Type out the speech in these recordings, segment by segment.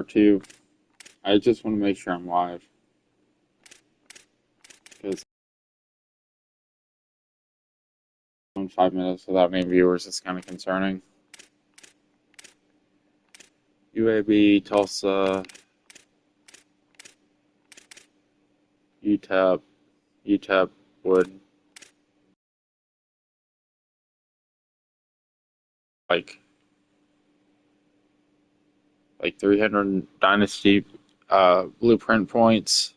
2. I just want to make sure I'm live because in 5 minutes without any viewers is kind of concerning. UAB, Tulsa, UTEP would like 300 Dynasty blueprint points.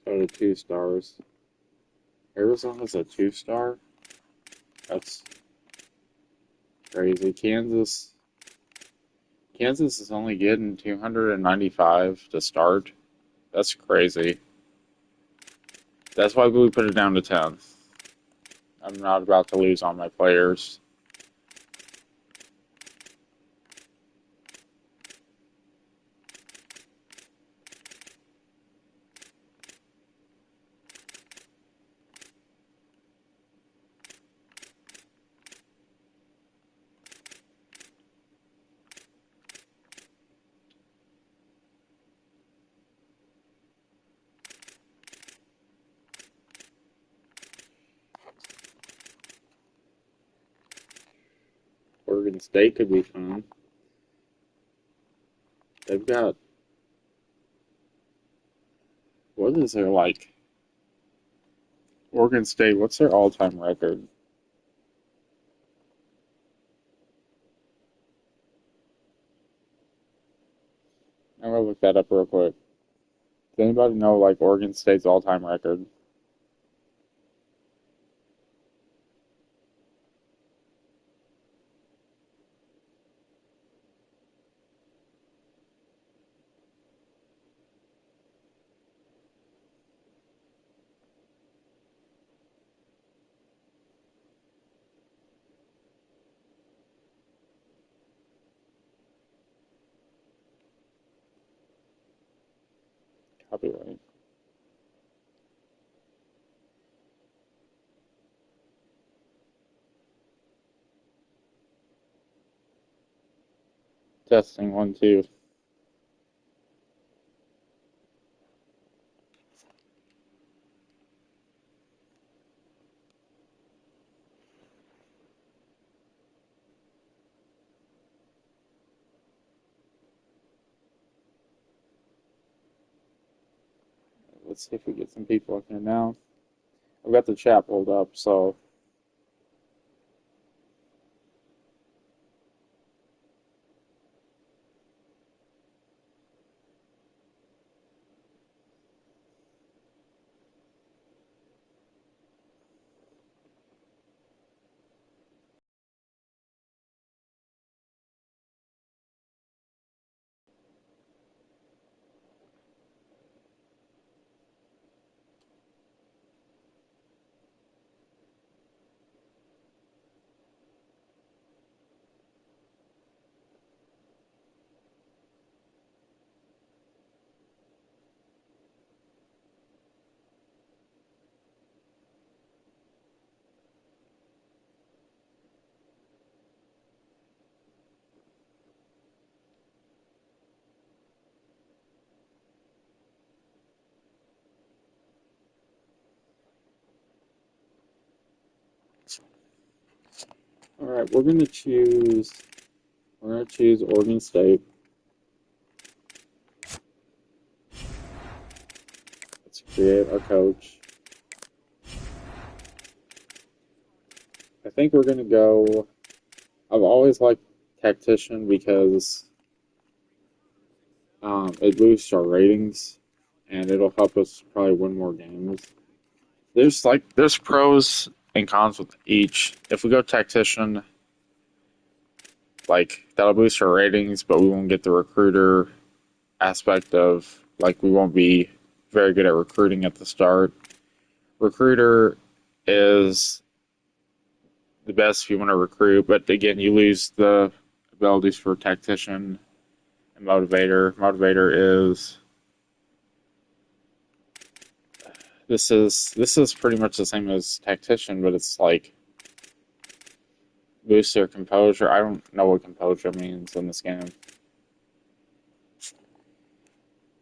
Go to 2 stars. Arizona's a 2-star? That's crazy. Kansas is only getting 295 to start. That's crazy. That's why we put it down to 10. I'm not about to lose all my players. Oregon State could be fun. They've got, what is their Oregon State, what's their all-time record? I'm gonna look that up real quick. Does anybody know Oregon State's all-time record? Copyright. Testing 1, 2. Let's see if we get some people up here now. I've got the chat pulled up, so all right, we're gonna choose Oregon State. Let's create our coach. I think we're gonna go. I've always liked tactician because it boosts our ratings and it'll help us probably win more games. There's pros and cons with each. If we go tactician, that'll boost our ratings, but we won't get the recruiter aspect of we won't be very good at recruiting at the start. Recruiter is the best if you want to recruit, but again, you lose the abilities for tactician and motivator. Motivator is this is pretty much the same as tactician, but it's boost their composure. I don't know what composure means in this game.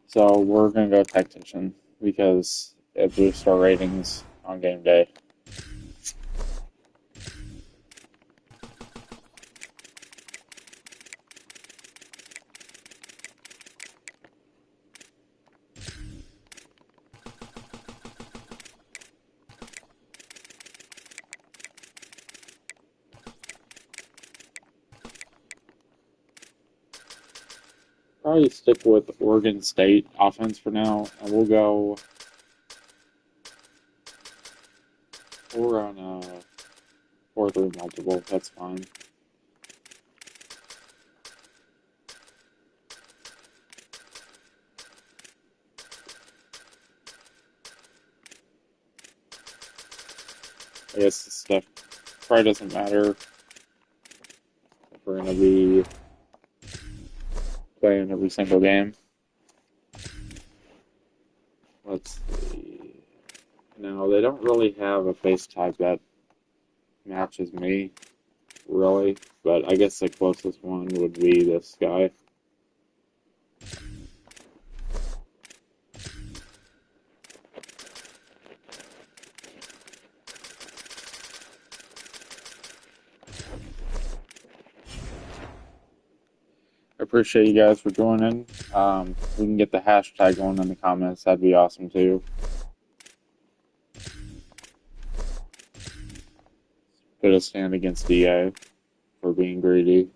So we're going to go tactician because it boosts our ratings on game day. Probably stick with Oregon State offense for now, and we'll run a 4-3 multiple. That's fine. I guess this stuff probably doesn't matter if we're going to be playing every single game. Let's see. No, they don't really have a face type that matches me, really. But I guess the closest one would be this guy. I appreciate you guys for joining. We can get the hashtag going in the comments. That'd be awesome too. Put a stand against DA for being greedy.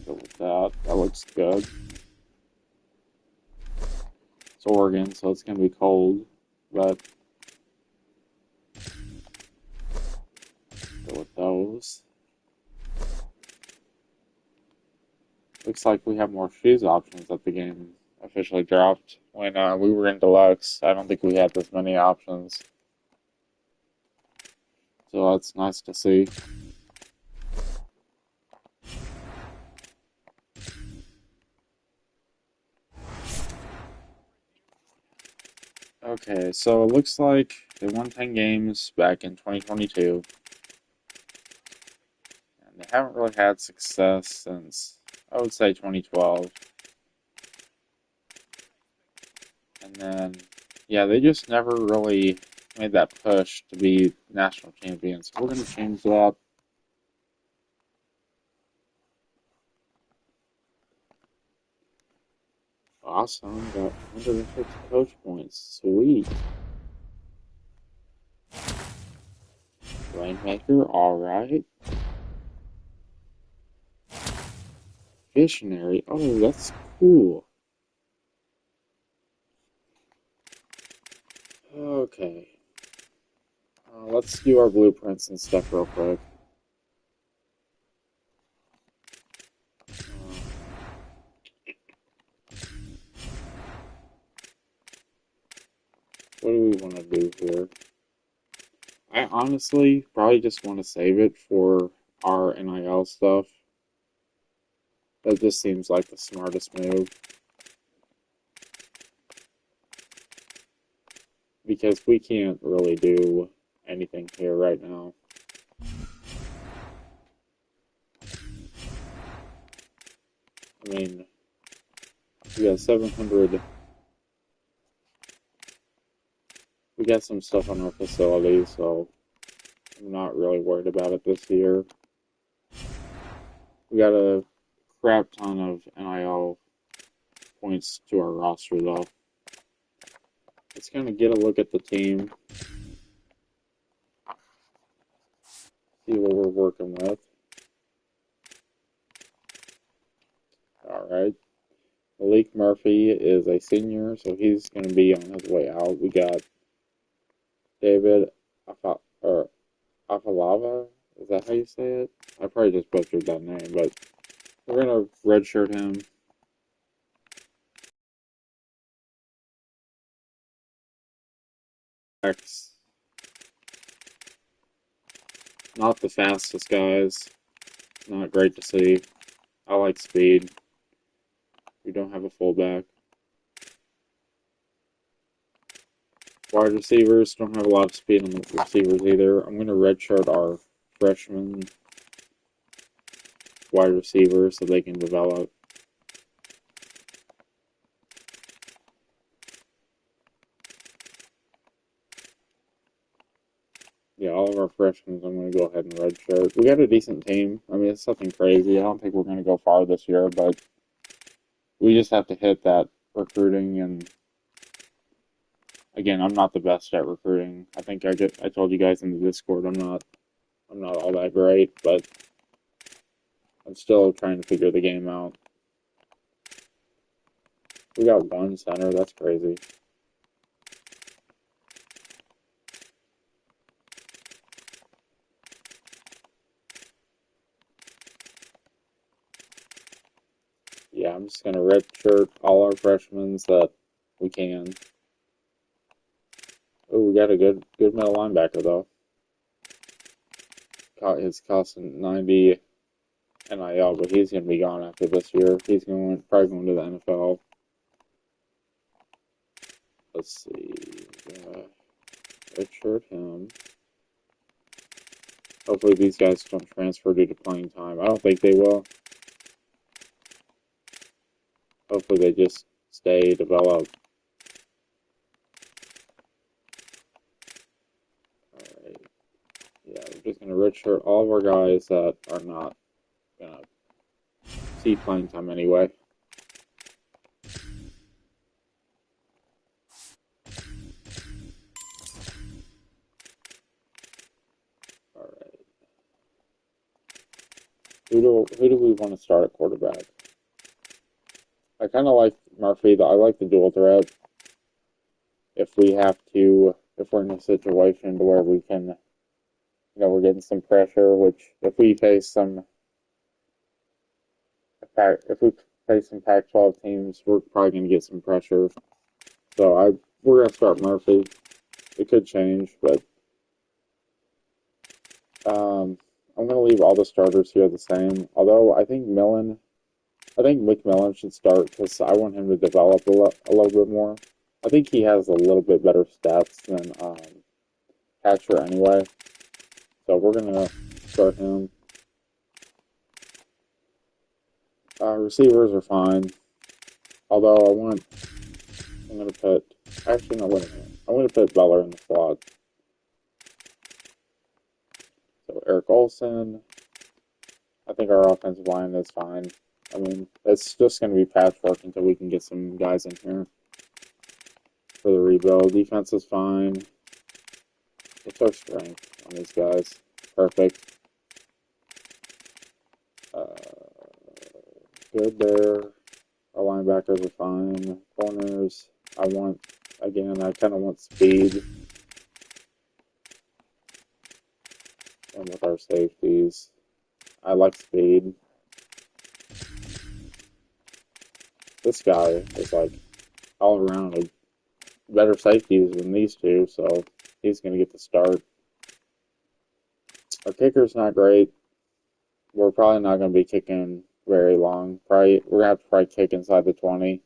Go with that. That looks good. It's Oregon, so it's gonna be cold, but go with those. Looks like we have more shoes options that the game officially dropped. When we were in Deluxe, I don't think we had this many options. So that's nice to see. Okay, so it looks like they won 10 games back in 2022. And they haven't really had success since, I would say, 2012. And then, yeah, they just never really made that push to be national champions. We're going to change that. Awesome, got 150 coach points. Sweet. Rainmaker, alright. Visionary, oh, that's cool. Okay. Let's do our blueprints and stuff real quick. What do we want to do here? I honestly probably just want to save it for our NIL stuff. That just seems like the smartest move. Because we can't really do anything here right now. I mean, we got 700. We got some stuff on our facility, so I'm not really worried about it this year. We got a crap ton of NIL points to our roster, though. Let's kind of get a look at the team. See what we're working with. Alright. Malik Murphy is a senior, so he's going to be on his way out. We got David Afalava. Is that how you say it? I probably just butchered that name, but we're going to redshirt him. Not the fastest guys. Not great to see. I like speed. We don't have a fullback. Wide receivers don't have a lot of speed on the receivers either. I'm going to redshirt our freshman wide receivers so they can develop. Yeah, all of our freshmen, I'm going to go ahead and redshirt. We got a decent team. I mean, it's nothing crazy. I don't think we're going to go far this year, but we just have to hit that recruiting. And again, I'm not the best at recruiting. I think I told you guys in the Discord I'm not all that great, but I'm still trying to figure the game out. We got one center. That's crazy. Yeah, I'm just gonna redshirt all our freshmen that we can. Oh, we got a good middle linebacker though. His costing 90 NIL, but he's gonna be gone after this year. He's probably going to the NFL. Let's see. Redshirt him. Hopefully these guys don't transfer due to playing time. I don't think they will. Hopefully they just stay, develop. Alright. Yeah, we're just gonna redshirt all of our guys that are not gonna see playing time anyway. Alright. Who do we want to start at quarterback? I kind of like Murphy. I like the dual threat. If we're in a situation to where we can, we're getting some pressure. Which if we face some Pac-12 teams, we're probably going to get some pressure. So we're going to start Murphy. It could change, but I'm going to leave all the starters here the same. Although I think McMillan should start because I want him to develop a little bit more. I think he has a little bit better stats than Hatcher anyway. So we're going to start him. Receivers are fine. Although I'm going to put, actually no, wait a minute. I'm going to put Beller in the slot. So Eric Olson. I think our offensive line is fine. I mean, it's just going to be patchwork until we can get some guys in here for the rebuild. Defense is fine. It's our strength on these guys. Perfect. Good there. Our linebackers are fine. Corners, I kind of want speed. And with our safeties, I like speed. This guy is like all around a better safeties than these two, so he's going to get the start. Our kicker's not great. We're probably not going to be kicking very long. We're going to have to probably kick inside the 20.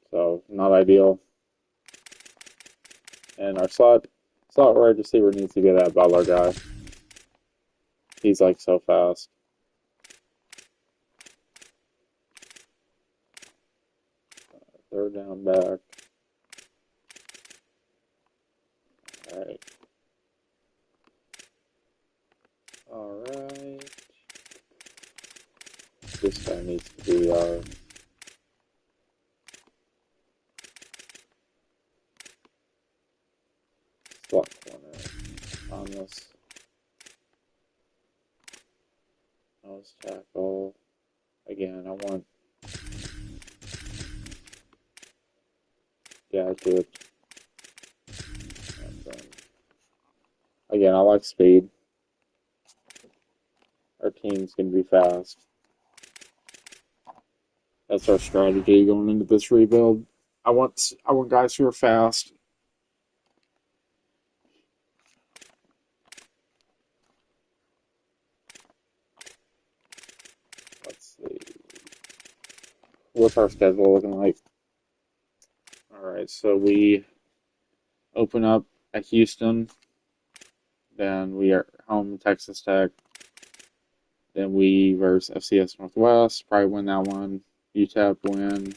So, not ideal. And our slot wide receiver needs to be that Butler guy. He's like so fast. Third down back. Alright. Alright. This guy needs to be our slot corner on this. Nose tackle. Again, I want. Yeah, good. Again, I like speed. Our team's gonna be fast. That's our strategy going into this rebuild. I want guys who are fast. Let's see. What's our schedule looking like? All right, so we open up at Houston, then we are home Texas Tech, then we versus FCS Northwest, probably win that one. UTEP win.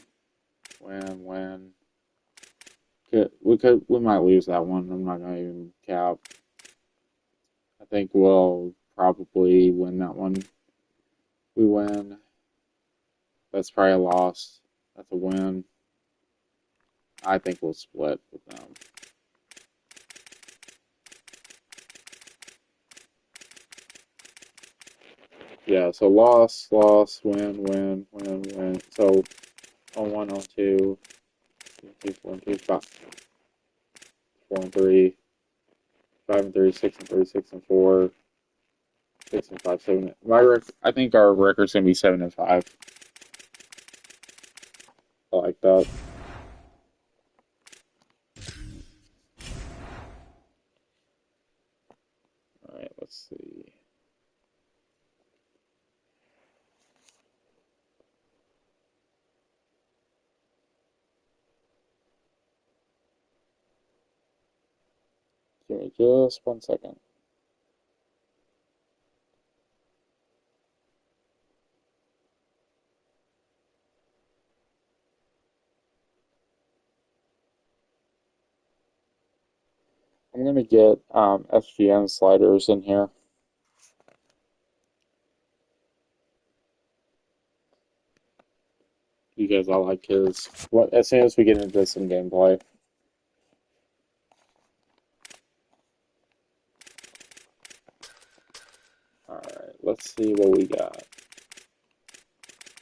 We might lose that one. I'm not gonna even cap. I think we'll probably win that one. We win. That's probably a loss. That's a win. I think we'll split with them. Yeah, so loss, win. So on 1, on 2, 2, 4, and 2, 4 and 3, 5 and 3, 6 and 3, 6 and 4, 6 and 5, 7. I think our record's gonna be 7 and 5. I like that. All right, let's see. Give me just 1 second. I'm gonna get SGN sliders in here. Because I like his. What as soon as we get into some gameplay. All right, let's see what we got.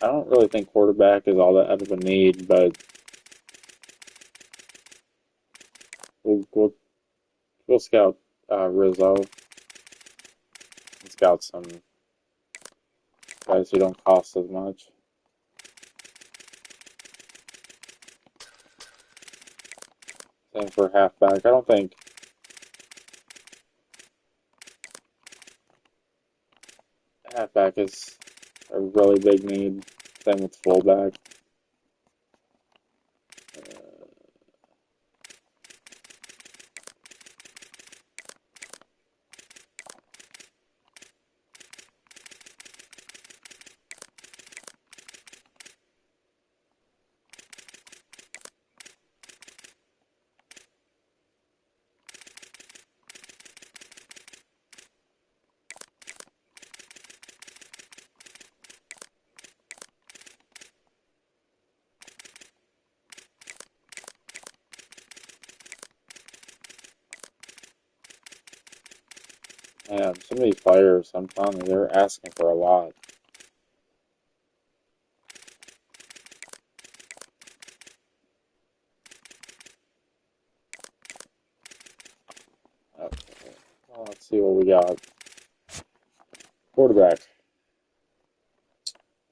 I don't really think quarterback is all that out of a need, but we'll scout Rizzo and scout some guys who don't cost as much. Same for halfback. I don't think halfback is a really big need. Same with fullback. Man, some of these players, I'm telling you, they're asking for a lot. Okay. Well, let's see what we got. Quarterback.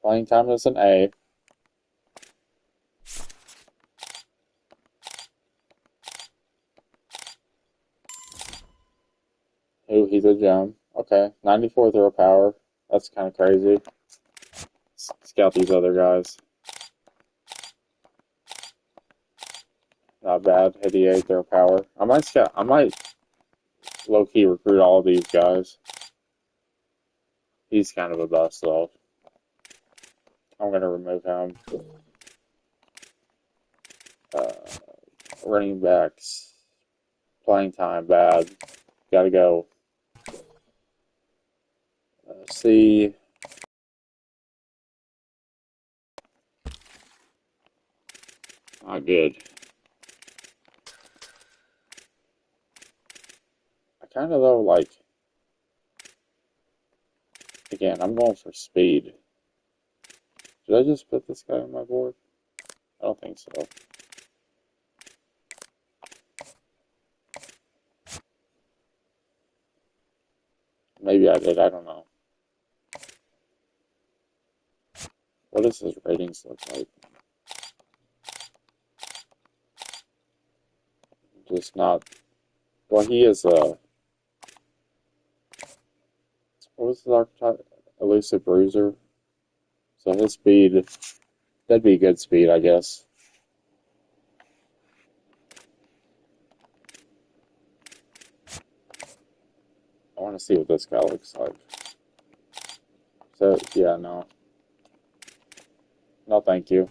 Playing time is an A. Ooh, he's a gem. Okay, 94 throw power. That's kind of crazy. Scout these other guys. Not bad. 88 throw power. I might low key recruit all of these guys. He's kind of a bust though. I'm gonna remove him. Uh, Running backs. Playing time bad. Gotta go. C. Not good. I kind of though like. Again, I'm going for speed. Did I just put this guy on my board? I don't think so. Maybe I did. I don't know. What does his ratings look like? Just not. Well, he is a. What was his archetype? Elusive bruiser. So his speed, that'd be good speed, I guess. want to see what this guy looks like. So, yeah, no. No, thank you.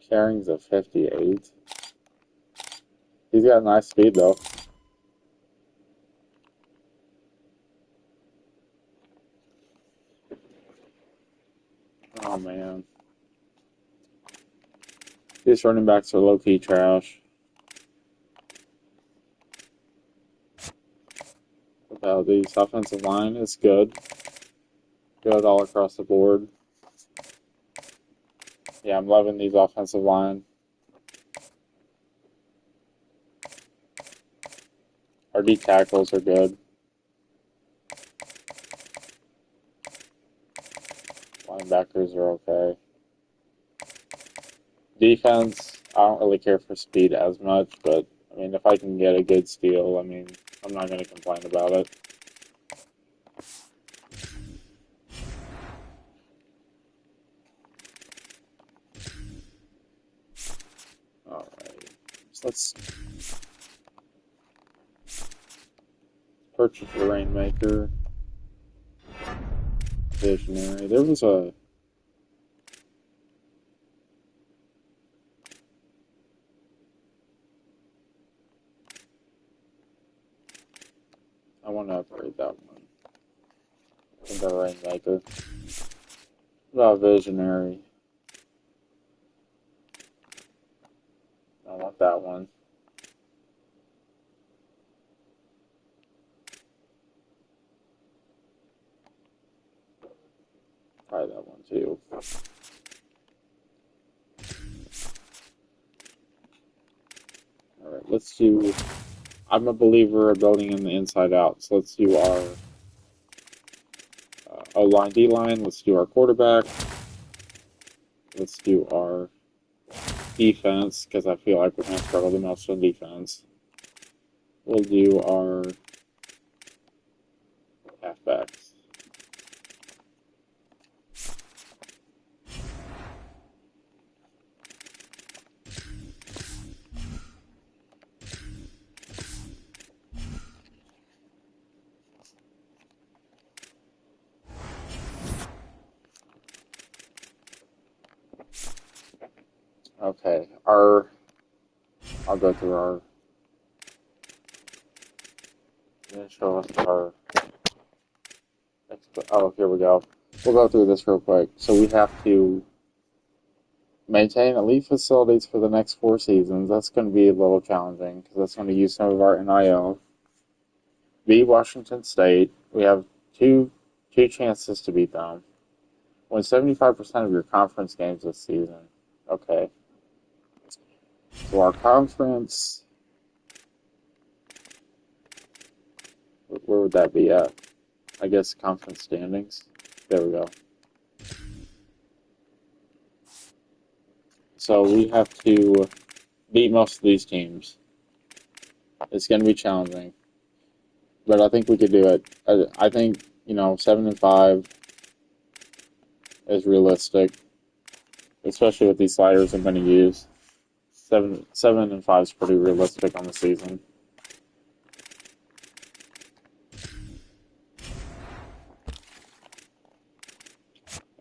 Carrying's a 58. He's got nice speed, though. Oh, man. These running backs are low-key trash. About these offensive line is good. Good all across the board. Yeah, I'm loving these offensive line. Our D tackles are good. Linebackers are okay. Defense, I don't really care for speed as much, but I mean, if I can get a good steal, I mean, I'm not going to complain about it. Alright, so let's purchase the Rainmaker. Visionary. There was a... I want to upgrade that one. The Rainmaker. What about Visionary? I want that one. Try that one too. Alright, let's do... I'm a believer of building in the inside out, so let's do our O-line, D-line. Let's do our quarterback. Let's do our defense, because I feel like we're going to struggle the most on defense. We'll do our halfbacks. Okay, I'll go through our, show us our, oh, here we go. We'll go through this real quick. So we have to maintain elite facilities for the next 4 seasons. That's going to be a little challenging because that's going to use some of our NIL. Beat Washington State. We have two chances to beat them. Win 75% of your conference games this season. Okay. So our conference, where would that be at? I guess conference standings. There we go. So we have to beat most of these teams. It's going to be challenging, but I think we could do it. I think 7-5 is realistic, especially with these sliders I'm going to use. 7-5 is pretty realistic on the season.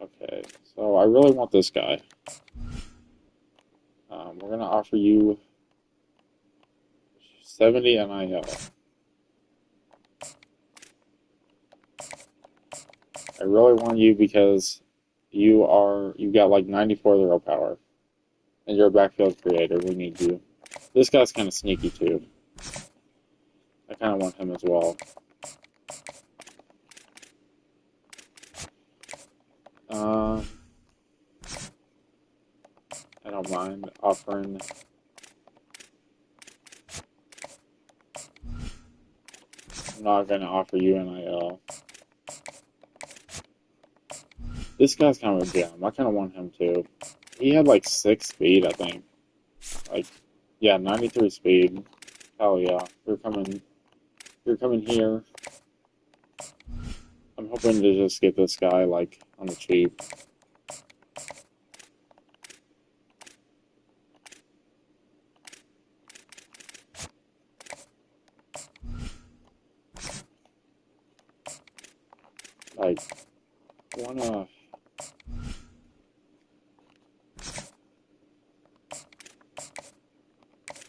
Okay, so I really want this guy. We're going to offer you 70 NIL. I really want you because you've got like 94 throw power. And you're a backfield creator. We need you. This guy's kind of sneaky too. I kind of want him as well. I don't mind offering. I'm not going to offer you NIL. This guy's kind of a gem. I kind of want him too. He had like 6 speed, I think. Like, Yeah, 93 speed. Hell yeah. You're coming here. I'm hoping to just get this guy, like, on the cheap. Like, wanna...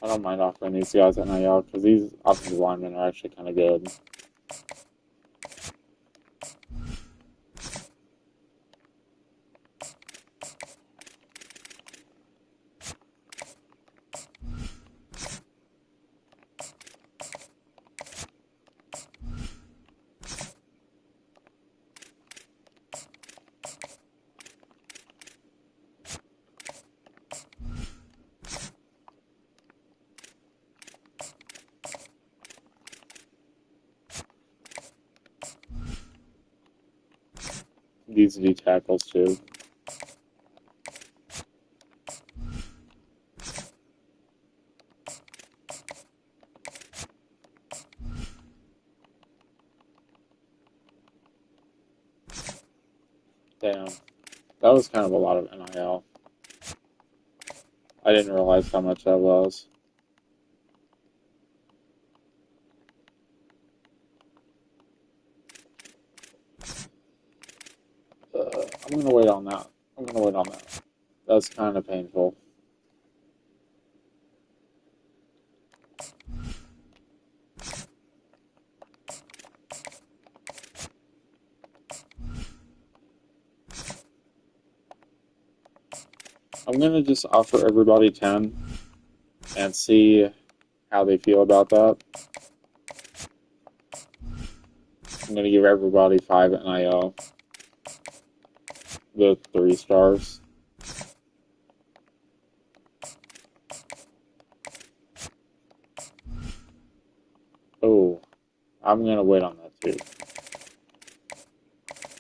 I don't mind offering these guys at NIL, because these offensive linemen are actually kind of good. These D tackles, too. Damn. That was kind of a lot of NIL. I didn't realize how much that was. I'm gonna wait on that. I'm gonna wait on that. That's kind of painful. I'm gonna just offer everybody 10 and see how they feel about that. I'm gonna give everybody 5 at NIL. The 3 stars. Oh, I'm gonna wait on that too.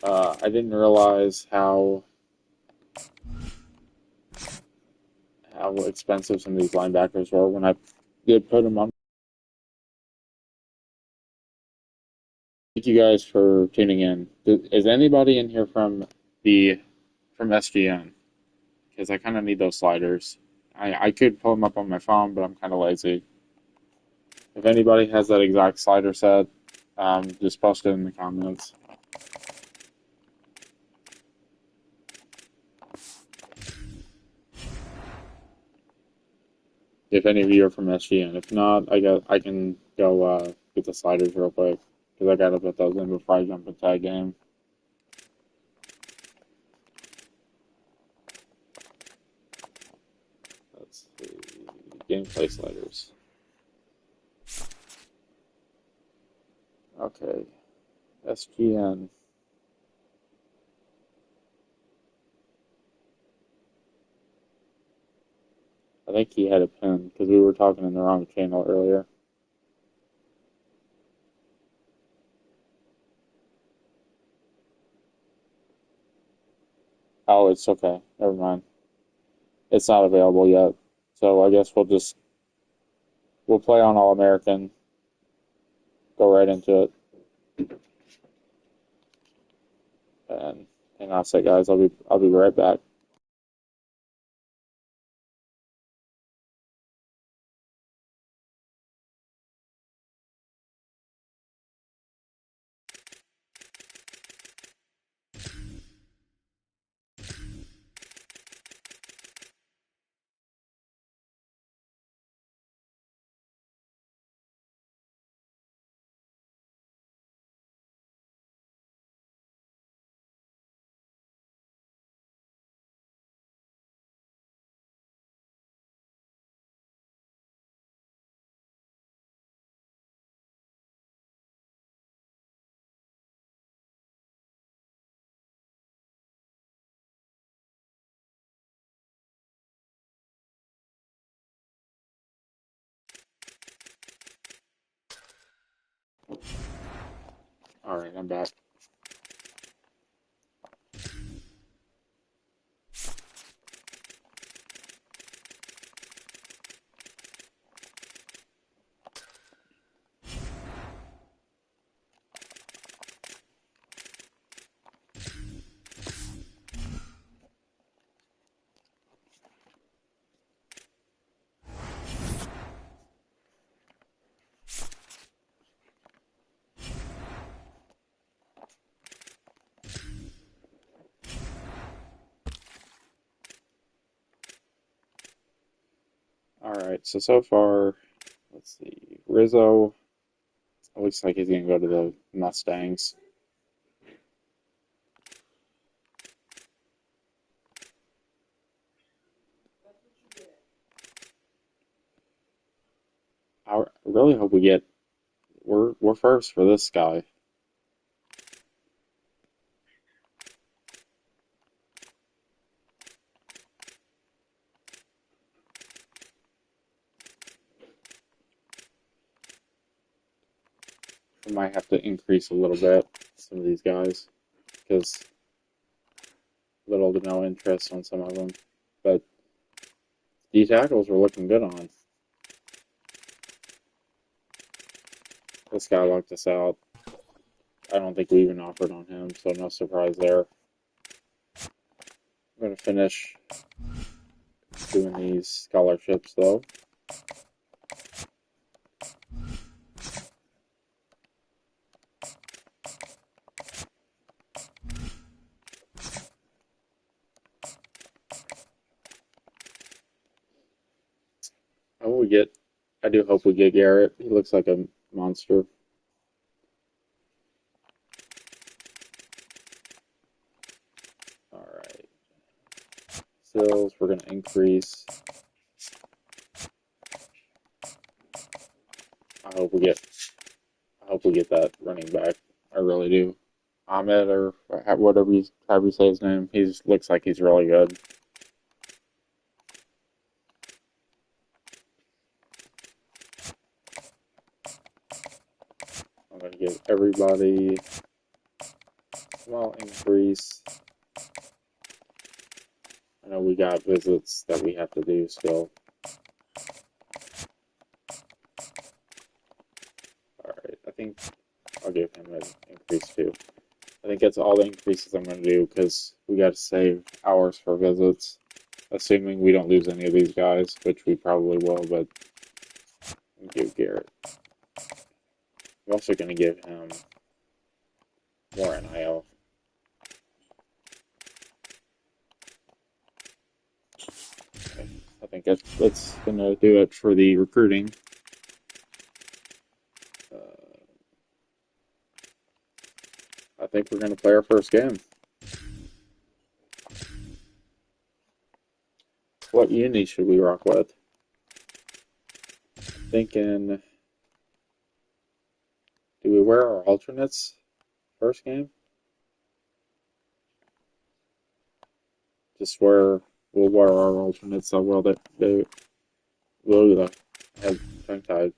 I didn't realize how expensive some of these linebackers were when I did put them on. Thank you guys for tuning in. Is anybody in here from SGN? Because I kind of need those sliders. I could pull them up on my phone, but I'm kind of lazy. If anybody has that exact slider set, just post it in the comments. If any of you are from SGN. If not, I can go get the sliders real quick because I gotta put those in before I jump into that game. Let's see. Gameplay sliders. Okay. SGN. I think he had a pin because we were talking in the wrong channel earlier. Oh, it's okay. Never mind. It's not available yet. So I guess we'll play on All American. Go right into it. And hang on a sec, guys. I'll be right back. All right, I'm back. Alright, so far, let's see. Rizzo, it looks like he's going to go to the Mustangs. I really hope we get, we're first for this guy. We might have to increase a little bit, some of these guys, because little to no interest on some of them. But these tackles we're looking good on. This guy locked us out. I don't think we even offered on him, so no surprise there. I'm going to finish doing these scholarships, though. I do hope we get Garrett. He looks like a monster. Alright. Sills, we're going to increase. I hope we get that running back. I really do. Ahmed, or whatever however you say his name. He looks like he's really good. I'm going to give everybody a small increase. I know we got visits that we have to do still. Alright, I think I'll give him an increase too. I think that's all the increases I'm going to do because we got to save hours for visits. Assuming we don't lose any of these guys, which we probably will, but we'll give Garrett. I'm also going to give him more NIL. Okay. I think that's going to do it for the recruiting. I think we're going to play our first game. What uni should we rock with? Thinking, do we wear our alternates first game? Just we'll wear our alternates so well that they will have tongue tied.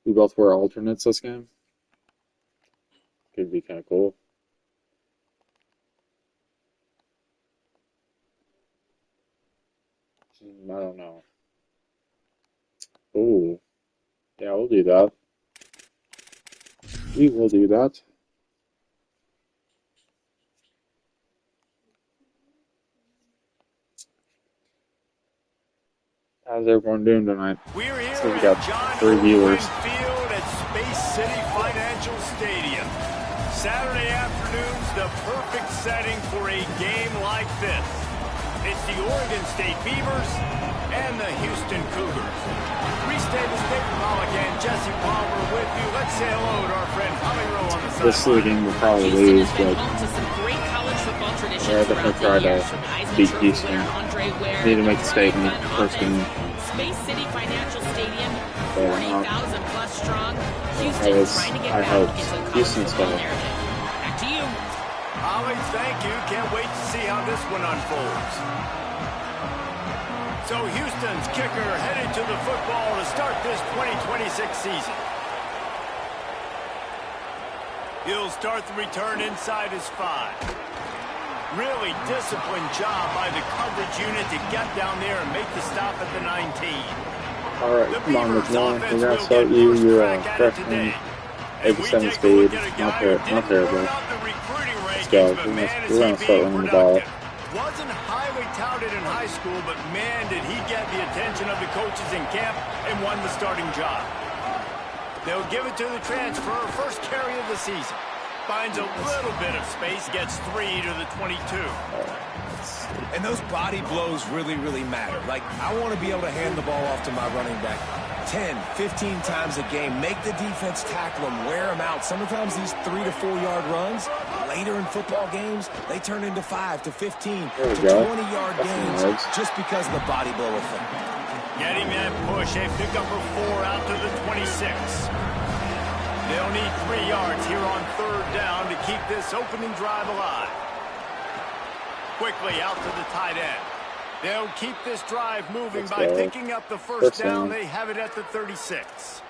We both wear alternates this game. Could be kind of cool. I don't know. Ooh. Yeah, we'll do that. We will do that. How's everyone doing tonight? We're here So we got at 3 viewers. Field at Space City Financial Stadium. Saturday afternoon's the perfect setting for a game like this. It's the Oregon State Beavers and the Houston Cougars. Reese Davis, David Pollock, and Jesse Palmer with you. Let's say hello to our friend Holly Rowe on the side. This is the game we'll probably lose, but yeah, definitely try to beat Houston. Need to make a statement first game. Space City Financial Stadium, 40,000 plus strong. I hope Houston's going. Back to you. Holly, thank you. Can't wait to see how this one unfolds. So Houston's kicker headed to the football to start this 2026 season. He'll start the return inside his 5. Really disciplined job by the coverage unit to get down there and make the stop at the 19. All right, come on, McMillan. We're going to start you. You're a freshman. 87 speed. Not terrible. Let's go. We're going to start running the ball. Wasn't highly touted in high school, but man, did he get the attention of the coaches in camp and won the starting job. They'll give it to the transfer, first carry of the season. Finds a little bit of space, gets 3 to the 22. And those body blows really, really matter. Like, I want to be able to hand the ball off to my running back 10, 15 times a game. Make the defense tackle them, wear them out. Sometimes these 3 to 4 yard runs, later in football games, they turn into 5 to 15 to 20-yard gains just because of the body blow effect. Getting that push, a pickup of 4 out to the 26. They'll need 3 yards here on 3rd down to keep this opening drive alive. Quickly out to the tight end. They'll keep this drive moving by picking up the first down. They have it at the 36.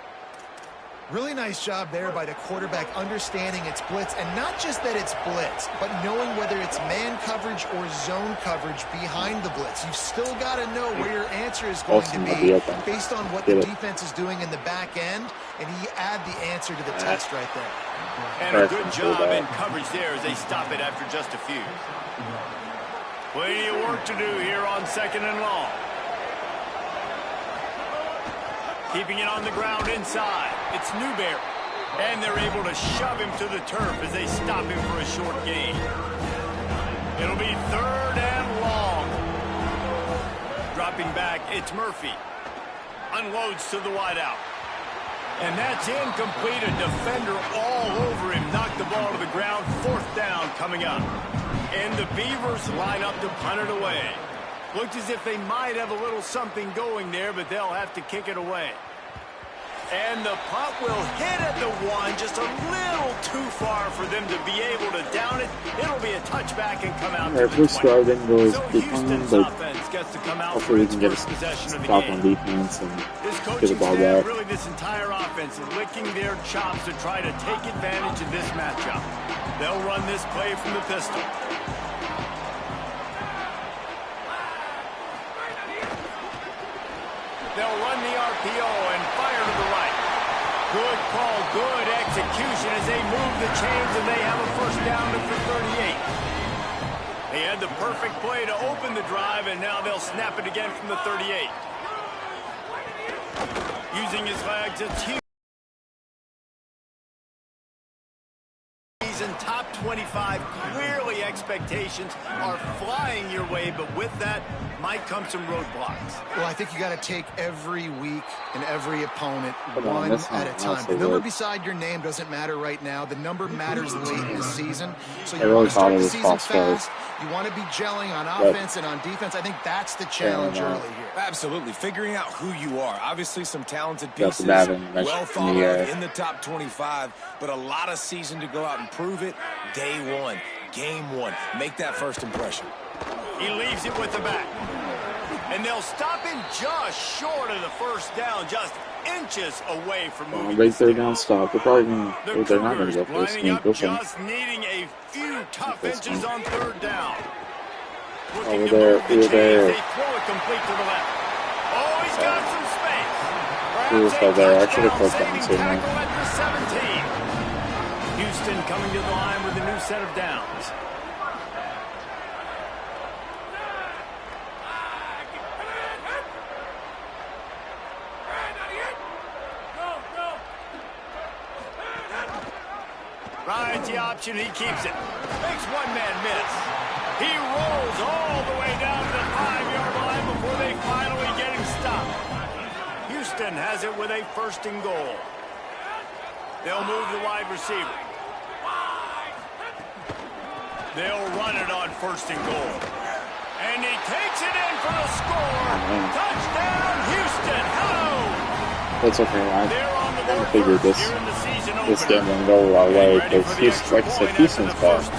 Really nice job there by the quarterback understanding it's blitz, and not just that it's blitz, but knowing whether it's man coverage or zone coverage behind the blitz. You've still got to know where your answer is going to be based on what the defense is doing in the back end, and he add the answer to the test right there. And a good job in coverage there as they stop it after just a few. Plenty of work to do here on 2nd and long. Keeping it on the ground inside. It's Newberry. And they're able to shove him to the turf as they stop him for a short gain. It'll be 3rd and long. Dropping back, it's Murphy. Unloads to the wideout. And that's incomplete. A defender all over him. Knocked the ball to the ground. 4th down coming up. And the Beavers line up to punt it away. Looked as if they might have a little something going there, but they'll have to kick it away. And the punt will hit at the 1, just a little too far for them to be able to down it. It'll be a touchback and come out to the 20. So Houston's offense gets to come out for its first possession of the game. On defense and this coaching staff, really this entire offense, is licking their chops to try to take advantage of this matchup. They'll run this play from the pistol. They'll run the RPO and fire to the right. Good call, good execution as they move the chains, and they have a first down at the 38. They had the perfect play to open the drive, and now they'll snap it again from the 38. Using his legs, it's huge. In top 25, clearly expectations are flying your way, but with that might come some roadblocks. Well, I think you got to take every week and every opponent one at a time. The number beside your name doesn't matter right now. The number matters late in the season. So you want to start the season fast. You want to be gelling on offense and on defense. I think that's the challenge early here. Absolutely. Figuring out who you are. Obviously, some talented pieces, well thought of in the top 25, but a lot of season to go out and prove it. Day 1, game 1. Make that first impression. He leaves it with the back. And they'll stop him just short of the first down, just inches away from moving. Big 3rd down stop. They're probably going they're not going to go for a sneak. Just needing a few tough inches on 3rd down. Over there, over there. They throw it complete to the left. Oh, he's got some space. He was still there. I should have clicked on him sooner. Houston coming to the line with a new set of downs. Rides the option, he keeps it. Makes one man miss. He rolls all the way down to the 5-yard line before they finally get him stopped. Houston has it with a 1st and goal. They'll move the wide receiver. They'll run it on 1st and goal. And he takes it in for the score. Touchdown, Houston. Hello. That's okay. I figured this game wouldn't go our way because Houston, like I said, Houston's best.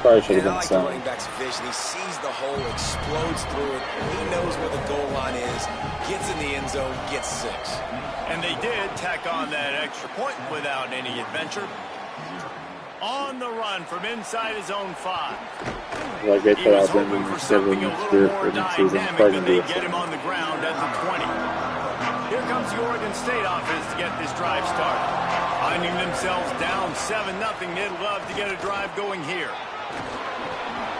Probably should have been some. Running back's vision. He sees the hole, explodes through it. He knows where the goal line is. Gets in the end zone, gets 6. And they did tack on that extra point without any adventure. On the run from inside his own 5. Like they He was hoping for something a little more dynamic, but they get him on the ground at the 20. Here comes the Oregon State offense to get this drive started. Finding themselves down 7-0, they'd love to get a drive going here.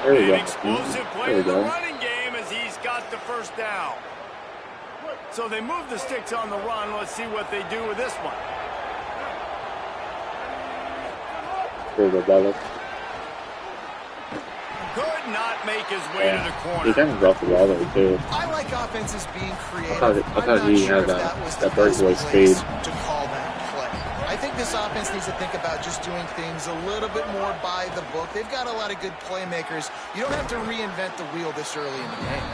An explosive play in the running game as he's got the first down. So they move the sticks on the run. Let's see what they do with this one. could not make his way to the He corner. kind of dropped the ball there too. I like offenses being creative. I thought I'm he not sure had if that was the that best breakaway place speed. to call that play. I think this offense needs to think about just doing things a little bit more by the book. They've got a lot of good playmakers. You don't have to reinvent the wheel this early in the game.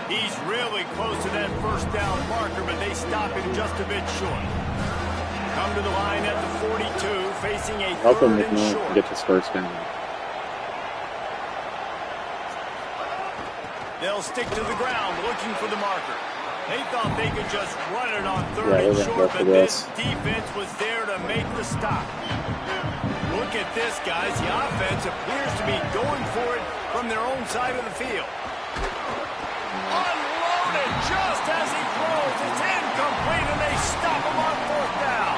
He's really close to that first down marker, but they stop him just a bit short. Come to the line at the 42, facing a Help him third with and me short. get this first down. They'll stick to the ground looking for the marker. They thought they could just run it on third Yeah, and they're gonna short, go for but this this. defense was there to make the stop. Look at this, guys. The offense appears to be going for it from their own side of the field. Unloaded just as he throws. It's incomplete, and they stop him on fourth down.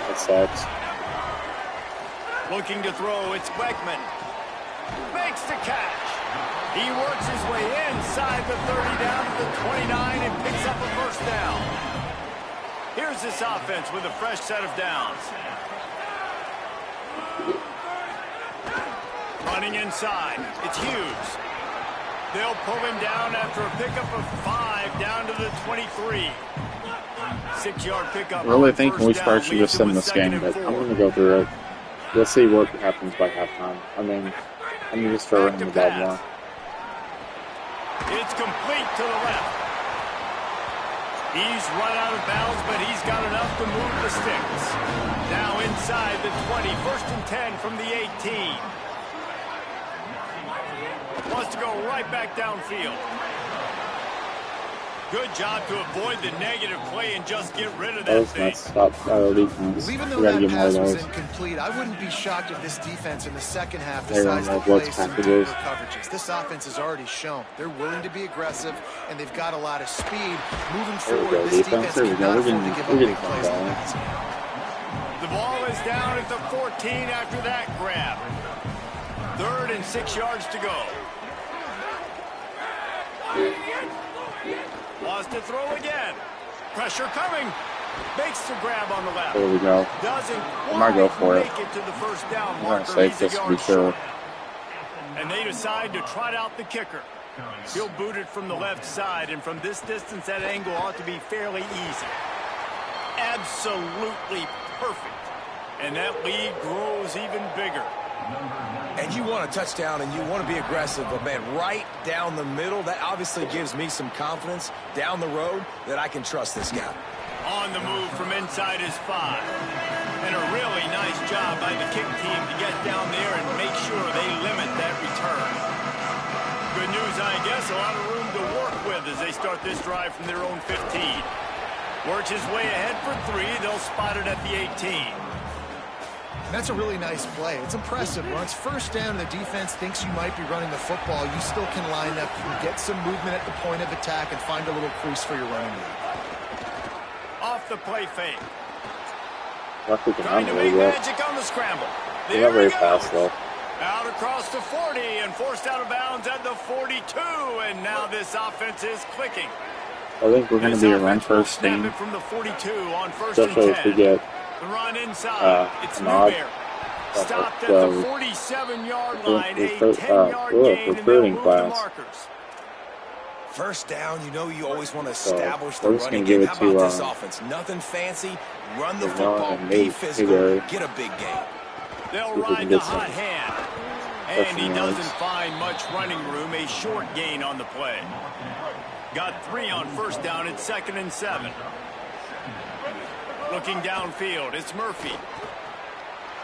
That sucks. Looking to throw, it's Beckman. Makes the catch. He works his way inside the 30 down to the 29 and picks up a first down. Here's this offense with a fresh set of downs. Running inside, it's Hughes. They'll pull him down after a pickup of 5 down to the 23. 6-yard pickup. I really on think first we down, probably should leaves just them end with this second game, and but I'm 4. going to go through it. We'll see what happens by halftime. I mean, I need to start running the ball more. It's complete to the left. He's run out of bounds, but he's got enough to move the sticks. Now inside the 20, first and 10 from the 18. Wants to go right back downfield. Good job to avoid the negative play and just get rid of that Those thing. nuts stop defense. Even though We got to that get more of pass was those. incomplete, I wouldn't be shocked if this defense in the second half They run decides to more play blitz some packages. deeper coverages. This offense has already shown they're willing to be aggressive, and they've got a lot of speed. Moving There we forward, go, this defense. defense There we go. cannot We're afford to give up getting big plays some like balance. that. The ball is down at the 14 after that grab. 3rd and 6 yards to go. Wants to throw again. Pressure coming. Makes the grab on the left. There we go. Doesn't I might go for it. make it to the first down I'm gonna marker. save He's a this to yard be sure. short. And they decide to trot out the kicker. He'll boot it from the left side, and from this distance, that angle ought to be fairly easy. Absolutely perfect. And that lead grows even bigger. And you want a touchdown and you want to be aggressive, but man, right down the middle, that obviously gives me some confidence down the road that I can trust this guy. On the move from inside his 5. And a really nice job by the kick team to get down there and make sure they limit that return. Good news, I guess, a lot of room to work with as they start this drive from their own 15. Works his way ahead for 3. They'll spot it at the 18. That's a really nice play. It's impressive. When it's first down and the defense thinks you might be running the football, you still can line up and get some movement at the point of attack and find a little crease for your running game. Off the play fake. Luckily, can Trying to run make really well. magic on the scramble. They're There not very he fast, goes. though. Out across the 40 and forced out of bounds at the 42. And now this offense is clicking. I think we're going to This be a run offense will first snap team, it from the 42 on first and especially if we 10. get The run inside. It's nod. Newberry. Stopped at the 47-yard line. A 10-yard gain, and they'll recruiting move the class. markers. First down, you know you always want to So, establish the we're just running gonna give game. it How about to, this offense? Nothing fancy. Run the Ron football, and be Nate physical, Newberry. get a big gain. They'll See if we can ride the get some hot hand. And he rushing doesn't yards. find much running room. A short gain on the play. Got 3 on first down. It's 2nd and 7. Looking downfield. It's Murphy.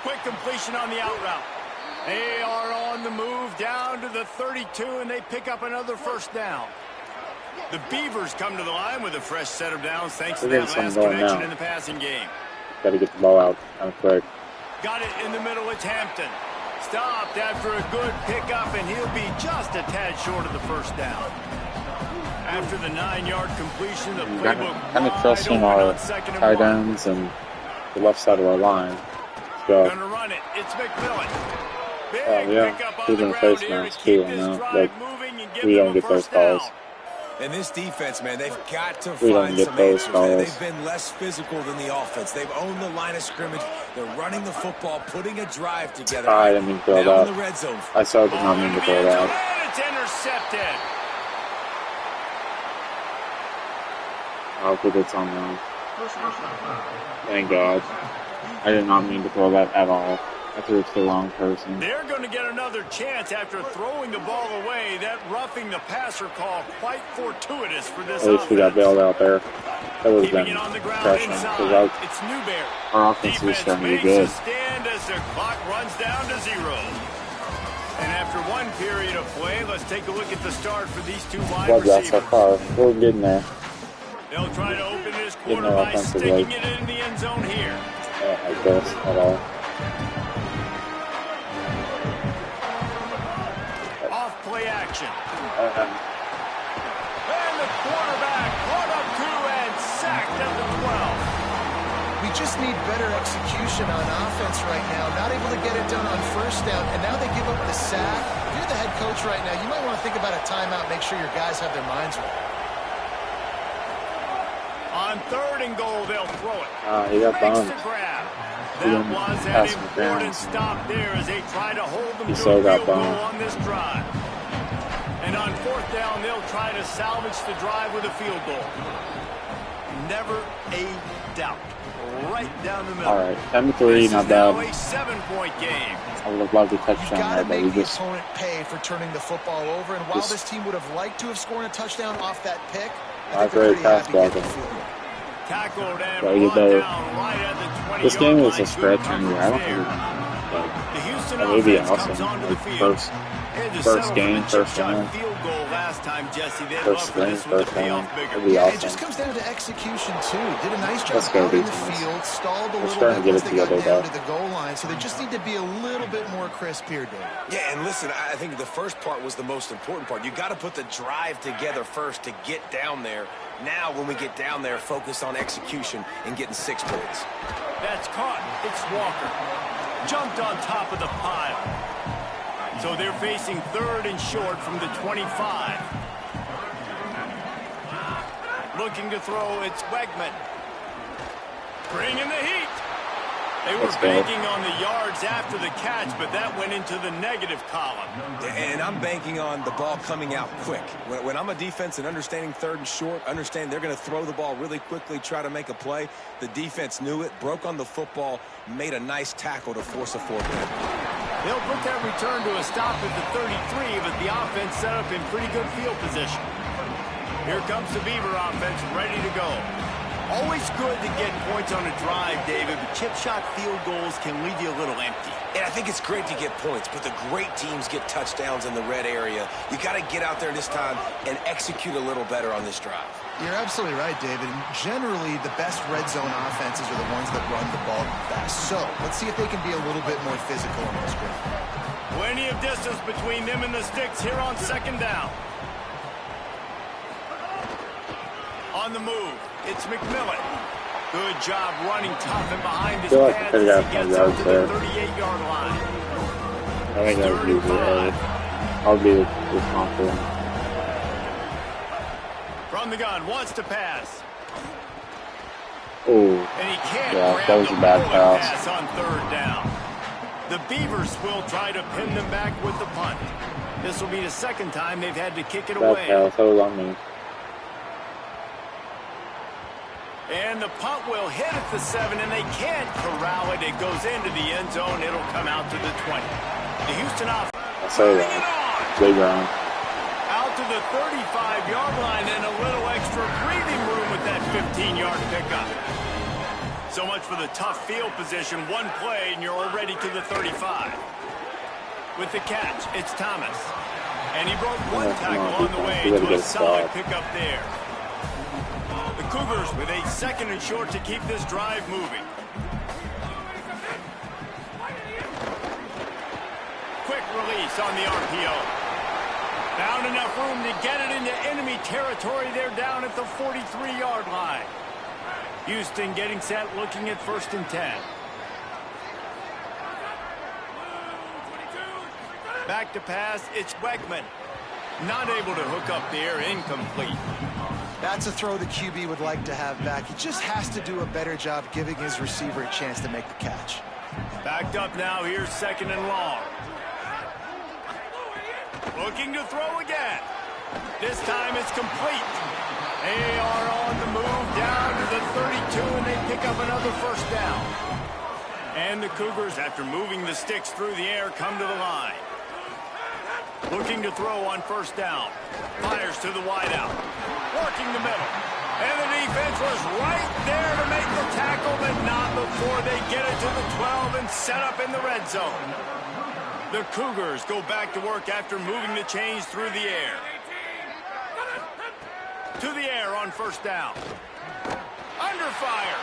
Quick completion on the out route. They are on the move down to the 32, and they pick up another first down. The Beavers come to the line with a fresh set of downs thanks to We're that getting last some going connection now. in the passing game. Got to get the ball out kind of quick. Got it in the middle. It's Hampton. Stopped after a good pickup, and he'll be just a tad short of the first down. After the 9-yard completion, the We're playbook kind of trusting wide open our on 2nd and tight 1. ends and the left side of our line. So, Gonna run it. It's McMillan. Big yeah, pickup on he's the in ground face here to masks keep too, I this know, drive but moving and give we them don't a get those first down. calls. And this defense, man, they've got to We don't find get some those answers. calls. They've been less physical than the offense. They've owned the line of scrimmage. They're running the football, putting a drive together. I didn't mean to throw now that. in the red zone. I so did not Ball mean into to the throw end zone, that. and it's intercepted. I'll put this on now. Thank God. I did not mean to throw that at all. I threw it to the wrong person. They're going to get another chance after throwing the ball away. That roughing the passer call quite fortuitous for this At least we got offense. bailed out there. That would have Keeping been it on the ground crushing. inside. Because It's Newberry. our offense is Defense starting to be makes good. a stand as the clock runs down to 0. And after one period of play, let's take a look at the start for these two wide Love that so receivers. far. We're getting there. They'll try to open this Getting quarter there by offensively. sticking it in the end zone here. I don't like this at all. Off play action. And the quarterback caught up to and sacked at the 12. We just need better execution on offense right now. Not able to get it done on first down, and now they give up the sack. If you're the head coach right now, you might want to think about a timeout, make sure your guys have their minds right. On 3rd and goal, they'll throw it. He got Makes bumped. the grab. He That didn't was an pass him important down. stop there as they try to hold them He to so a got field goal bumped. on this drive. And on 4th down, they'll try to salvage the drive with a field goal. Never a doubt. Right down the middle. All right, 10-3, This not is now bad. a 7-point game. I would have loved a You've touchdown got there, to but we make the just opponent pay for turning the football over. And while Just- this team would have liked to have scored a touchdown off that pick, I Not think they're very pretty fast happy getting the blocking. field goal. Tackled and Gotta get brought better. down right at the 20-yard this game is line. a stretch Good anyway. I don't think coverage we there. The Houston that would be offense comes awesome. onto the Like field. first Had to first settle game, for the first chip shot round. field goal last time, Jesse. They'd love First for game, this one to first pay round. off bigger. That'd be Yeah, it awesome. just comes down to execution, too. Did a nice job Let's go, out in the defense. field, stalled a We're little starting bit to once get they it got together, down to the goal line, so they just need to be a little bit more crisp here, Dave. Yeah, and listen, I think the first part was the most important part. You got to put the drive together first to get down there. Now, when we get down there, focus on execution and getting 6 points. That's caught. It's Walker. Jumped on top of the pile. So they're facing 3rd and short from the 25. Looking to throw, it's Wegman. Bringing the heat. They were Let's go. banking on the yards after the catch, but that went into the negative column. And I'm banking on the ball coming out quick. When I'm a defense and understanding 3rd and short, understand they're going to throw the ball really quickly, try to make a play. The defense knew it, broke on the football, made a nice tackle to force a 4-point. They'll put that return to a stop at the 33, but the offense set up in pretty good field position. Here comes the Beaver offense ready to go. Always good to get points on a drive, David, but chip shot field goals can leave you a little empty. And I think it's great to get points, but the great teams get touchdowns in the red area. You got to get out there this time and execute a little better on this drive. You're absolutely right, David. And generally, the best red zone offenses are the ones that run the ball fast. So let's see if they can be a little bit more physical on this drive. Plenty of distance between them and the sticks here on 2nd down. On the move, it's McMillan. Good job running tough and behind his feel like pads they as got he gets some out yards to there. the 38-yard line. I think that would be good. I'll be responsible. From the gun, wants to pass. Oh, And he can't yeah, grab that was the a bad bullet pass. on 3rd down. The Beavers will try to pin them back with the punt. This will be the 2nd time they've had to kick it Bad away. pass. That was on me. And the punt will hit at the 7, and they can't corral it. It goes into the end zone. It'll come out to the 20. The Houston offense I say bring it that. on. Playground. Out to the 35-yard line, and a little extra breathing room with that 15-yard pickup. So much for the tough field position. One play, and you're already to the 35. With the catch, it's Thomas. And he broke one tackle on the way We gotta to a get a solid stop. pickup there. The Cougars with a 2nd and short to keep this drive moving. Quick release on the RPO. Found enough room to get it into enemy territory. They're down at the 43-yard line. Houston getting set, looking at 1st and 10. Back to pass, it's Wegman. Not able to hook up there, incomplete. That's a throw the QB would like to have back. He just has to do a better job giving his receiver a chance to make the catch. Backed up now, here's 2nd and long. Looking to throw again. This time it's complete. They are on the move down to the 32, and they pick up another 1st down. And the Cougars, after moving the sticks through the air, come to the line. Looking to throw on 1st down. Fires to the wideout. Working the middle. And the defense was right there to make the tackle, but not before they get it to the 12 and set up in the red zone. The Cougars go back to work after moving the chains through the air. To the air on 1st down. Under fire.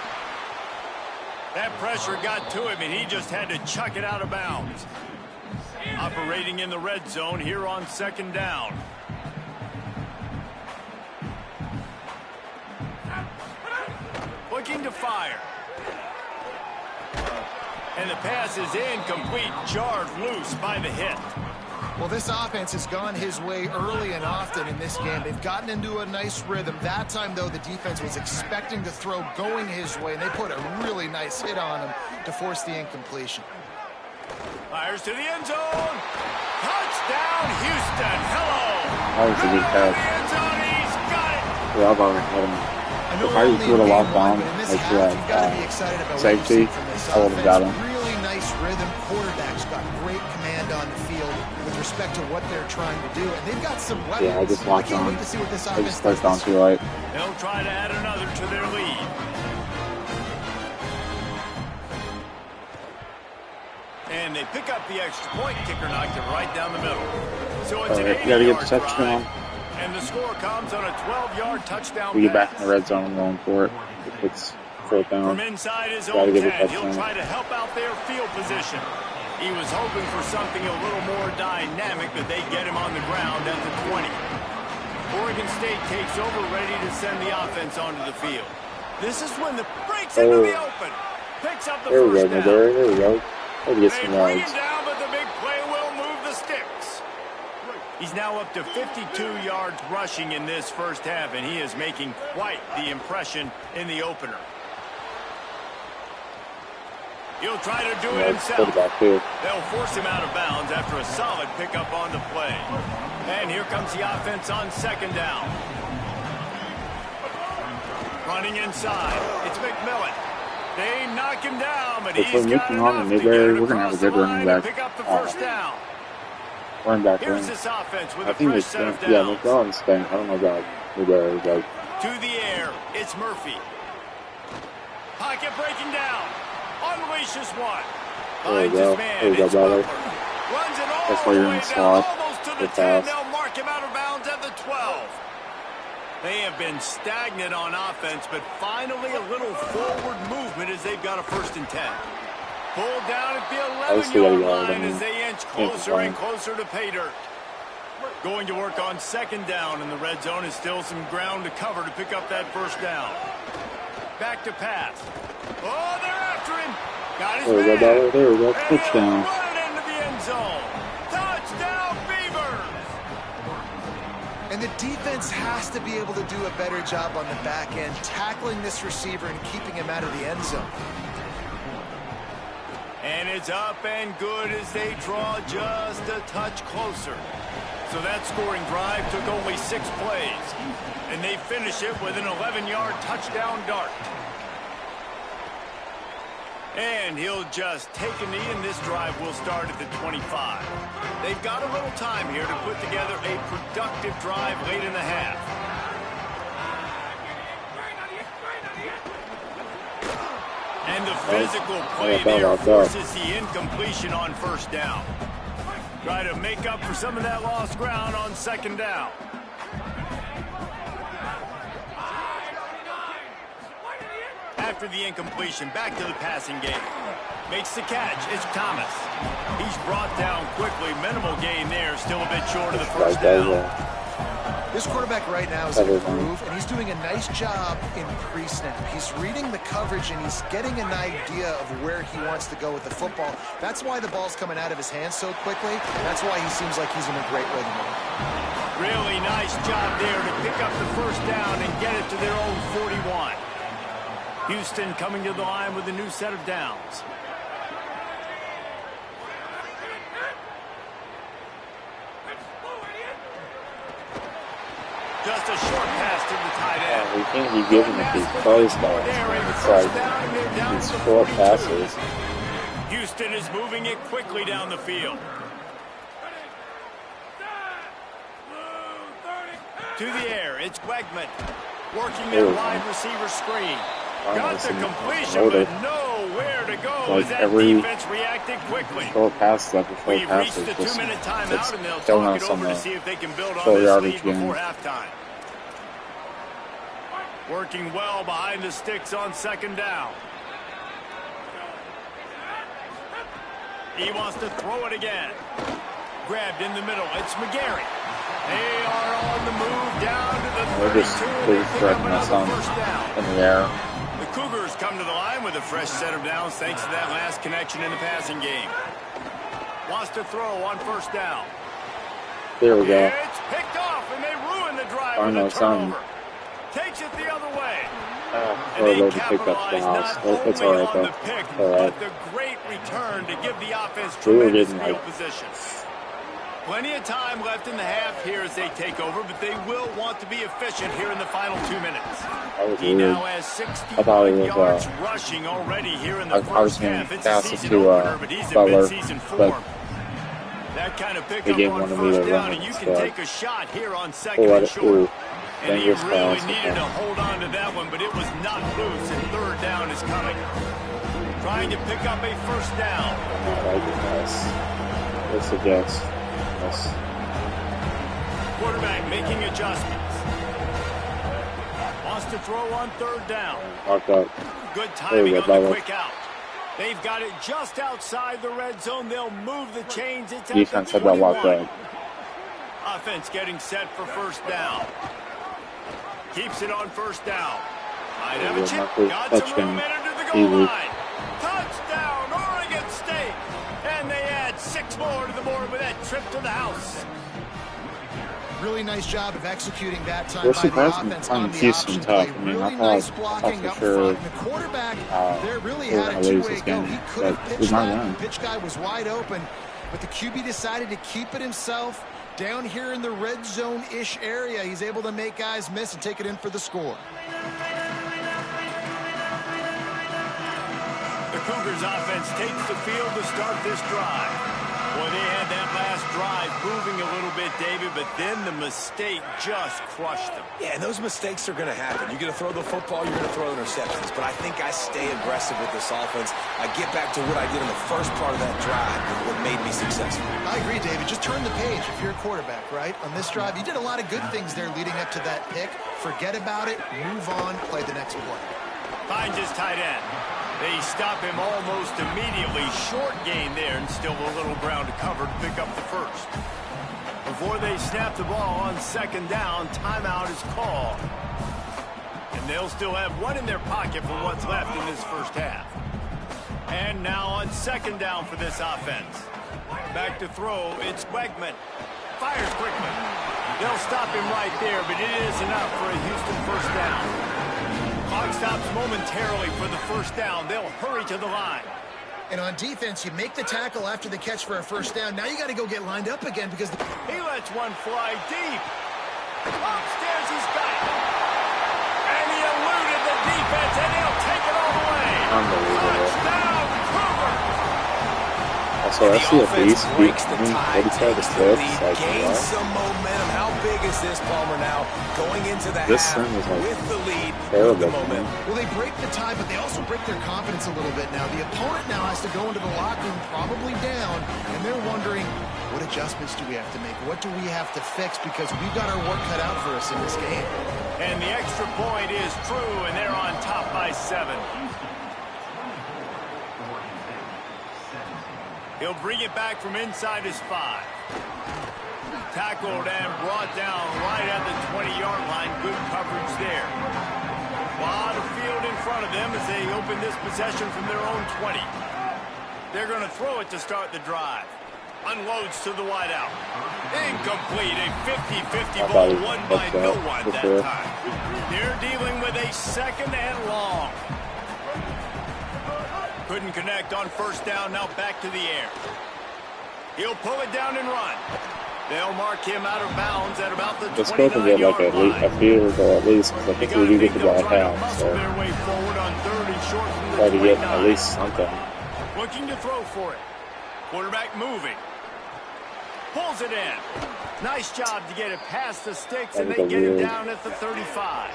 That pressure got to him, and he just had to chuck it out of bounds. Operating in the red zone here on 2nd down. Looking to fire. And the pass is incomplete, jarred loose by the hit. Well, this offense has gone his way early and often in this game. They've gotten into a nice rhythm. That time, though, the defense was expecting the throw going his way, and they put a really nice hit on him to force the incompletion. Fires to the end zone. Touchdown, Houston. Hello. That was a good catch. End zone. He's got it. Yeah, I've already had him. If I just would have locked on, like that safety, I would have got him. Really nice rhythm. Quarterbacks got great command on the field with respect to what they're trying to do, and they've got some weapons. Yeah, I just locked on. Wait to see what this I offense just clicked on too late. They'll try to add another to their lead. And they pick up the extra point. Kicker knocked it right down the middle. So it's an 80-yard touchdown. And the score comes on a 12-yard touchdown. We get back in the red zone and going for it. If it's 4th down. From inside his own 10, he'll try to help out their field position. He was hoping for something a little more dynamic, but they get him on the ground at the 20. Oregon State takes over, ready to send the offense onto the field. This is when the breaks into the open. Picks up the first down. There we go. Maybe get some They bring yards. him down, but the big play will move the sticks. He's now up to 52 yards rushing in this 1st half, and he is making quite the impression in the opener. He'll try to do it himself. They'll force him out of bounds after a solid pickup on the play. And here comes the offense on 2nd down. Running inside. It's McMillan. They knock him down, but he's got enough to get it across the line and pick up the 1st down. Running back. Here's this offense with I a think fresh it's set of yeah, downs. McDonald's thing. I don't know about Newberry. To the air, it's Murphy. Pocket breaking down. Unleashes one. There we Finds go. his man. There we go, It's brother. Butler. Runs it all That's why the you're in way the down, slot. almost to the Good 10. pass. They'll mark him out of bounds at the 12. They have been stagnant on offense, but finally a little forward movement as they've got a 1st and 10. Pulled down at the 11-yard line as they inch closer and closer to pay dirt. Going to work on 2nd down in the red zone is still some ground to cover to pick up that 1st down. Back to pass. Oh, they're after him. Got his man. There we go. And he'll Touchdown. run it into the end zone. Touchdown, Beavers. And the defense has to be able to do a better job on the back end, tackling this receiver and keeping him out of the end zone. And it's up and good as they draw just a touch closer. So that scoring drive took only 6 plays. And they finish it with an 11-yard touchdown dart. And he'll just take a knee, and this drive will start at the 25. They've got a little time here to put together a productive drive late in the half. And the physical play there forces the incompletion on 1st down. Try to make up for some of that lost ground on 2nd down. After the incompletion, back to the passing game. Makes the catch. It's Thomas. He's brought down quickly. Minimal gain there. Still a bit short of the 1st down. This quarterback right now is in a groove, and he's doing a nice job in pre-snap. He's reading the coverage, and he's getting an idea of where he wants to go with the football. That's why the ball's coming out of his hands so quickly. That's why he seems like he's in a great rhythm. Really nice job there to pick up the first down and get it to their own 41. Houston coming to the line with a new set of downs. Just a short pass to the tight end. We can't be giving it these close balls. It's like these short passes. Houston is moving it quickly down the field. To the air, it's Wegman working their wide receiver screen. Got the completion, but nowhere to go as that defense reacted quickly. Short passes after short passes. We've reached the 2-minute timeout, and they'll talk it over to see if they can build on this lead before halftime. Working well behind the sticks on second down. He wants to throw it again. Grabbed in the middle. It's McGarry. They are on the move down to the 32. They're just threatening us on in the air. The Cougars come to the line with a fresh set of downs thanks to that last connection in the passing game. Wants to throw on first down. There we go. It's picked off, and they ruin the drive with a turnover. Takes it the other way. And they capitalize not only on the pick, but the great return to give the offense tremendous field position. Plenty of time left in the half here as they take over, but they will want to be efficient here in the final 2 minutes. He now has 61 yards rushing already here in the first half. It's a season opener, but he's in midseason form. That kind of pickup on first down, and you can take a shot here on second and short. And he really needed to hold on to that one, but it was not loose, and third down is coming. Trying to pick up a first down. Let's suggest. Yes. Quarterback making adjustments. Wants to throw on third down. Locked up. Good timing on the quick out. They've got it just outside the red zone. They'll move the chains. It's at Defense the had that locked 21. up. Offense getting set for first down. Keeps it on first down. Might have a chip. Got some room in under the goal line. Touchdown, Oregon State. And they add 6 more to the board with that trip to the house. Really nice job of executing that time by the offense on the option play. Really nice blocking up front. The quarterback there really had a two-way go. He could have pitched that. The pitch guy was wide open, but the QB decided to keep it himself. Down here in the red zone-ish area, he's able to make guys miss and take it in for the score. The Cougars offense takes the field to start this drive. Boy, they had that last drive moving a little bit, David, but then the mistake just crushed them. Yeah, and those mistakes are going to happen. You're going to throw the football, you're going to throw interceptions. But I think I stay aggressive with this offense. I get back to what I did in the first part of that drive, what made me successful. I agree, David. Just turn the page if you're a quarterback, right? On this drive, you did a lot of good things there leading up to that pick. Forget about it, move on, play the next play. Finds his tight end. They stop him almost immediately. Short gain there, and still a little ground to cover to pick up the first. Before they snap the ball on second down, timeout is called. And they'll still have one in their pocket for what's left in this first half. And now on second down for this offense. Back to throw, it's Wegman. Fires quickly. They'll stop him right there, but it is enough for a Houston first down. Clock stops momentarily for the first down. They'll hurry to the line. And on defense, you make the tackle after the catch for a first down. Now you got to go get lined up again because he lets one fly deep. Upstairs he's got it. And he eluded the defense, and he'll take it all the way. Unbelievable. Touchdown, Cougar. Also, I see a beast breaks the tie, takes the lead, gains some momentum. How big is this, Palmer, now? Going into the half with the lead, with the momentum. Well, they break the tie, but they also break their confidence a little bit now. The opponent now has to go into the locker room probably down, and they're wondering, what adjustments do we have to make? What do we have to fix? Because we've got our work cut out for us in this game. And the extra point is true, and they're on top by 7. He'll bring it back from inside his 5. tackled and brought down right at the 20-yard line. Good coverage there. A lot of field in front of them as they open this possession from their own 20. They're going to throw it to start the drive. Unloads to the wideout. Incomplete. A 50-50 ball won by no one that time. They're dealing with a second and long. Couldn't connect on first down. Now back to the air. He'll pull it down and run. They'll mark him out of bounds at about the 29-yard line. A field goal at least, because I think we do get the ball down. So try to get at least something. Looking to throw for it. Quarterback moving. Pulls it in. Nice job to get it past the sticks, and they get him down at the 35.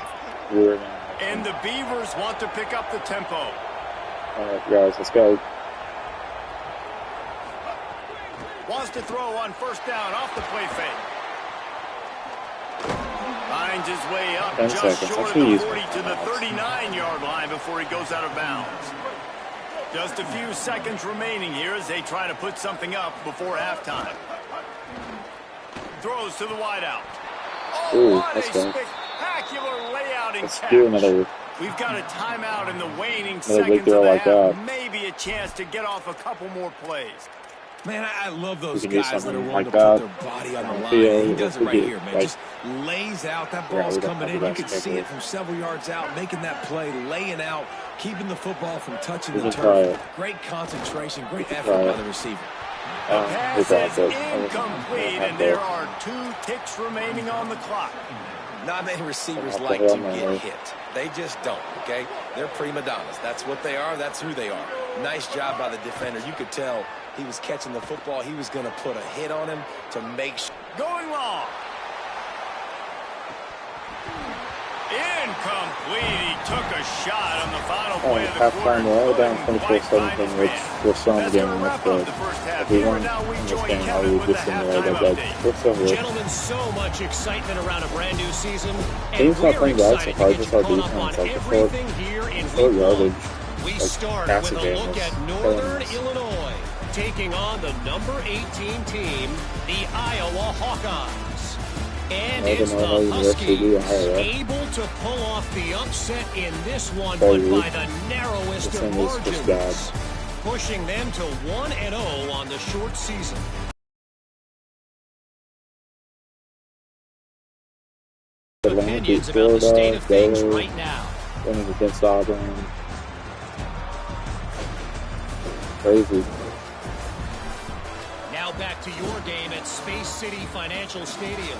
And the Beavers want to pick up the tempo. All right, guys, let's go. Wants to throw on first down off the play fake. Finds his way up just short of the 40 to the 39-yard line before he goes out of bounds. Just a few seconds remaining here as they try to put something up before halftime. Throws to the wideout. Oh, what a spectacular layout and catch. We've got a timeout in the waning seconds of the half. Maybe a chance to get off a couple more plays. Man, I love those guys that are willing to put their body on the line. He does it right here, man. Just lays out. That ball's coming in. You can see it from several yards out, making that play, laying out, keeping the football from touching the turf. Great concentration, great effort by the receiver. The pass is incomplete, and there are 2 ticks remaining on the clock. Not many receivers like to get hit. They just don't, okay? They're prima donnas. That's what they are. That's who they are. Nice job by the defender. You could tell he was catching the football. He was going to put a hit on him to make sure. Going long. Incomplete. He took a shot on the final play of the quarter. We're down 24-17, which we're still in the game in this game. If we weren't in this game, I would just in the way that we're still here. Gentlemen, so much excitement around a brand new season. Team's not playing bad so far, just our defense, like the short yardage. We start with a look at Northern Illinois taking on the number 18 team, the Iowa Hawkeyes. And it's the Huskies able to pull off the upset in this one, but by the narrowest of margins, pushing them to 1-0 on the short season. Opinions about the state of things right now. Winning against Auburn. Crazy. Now back to your game at Space City Financial Stadium.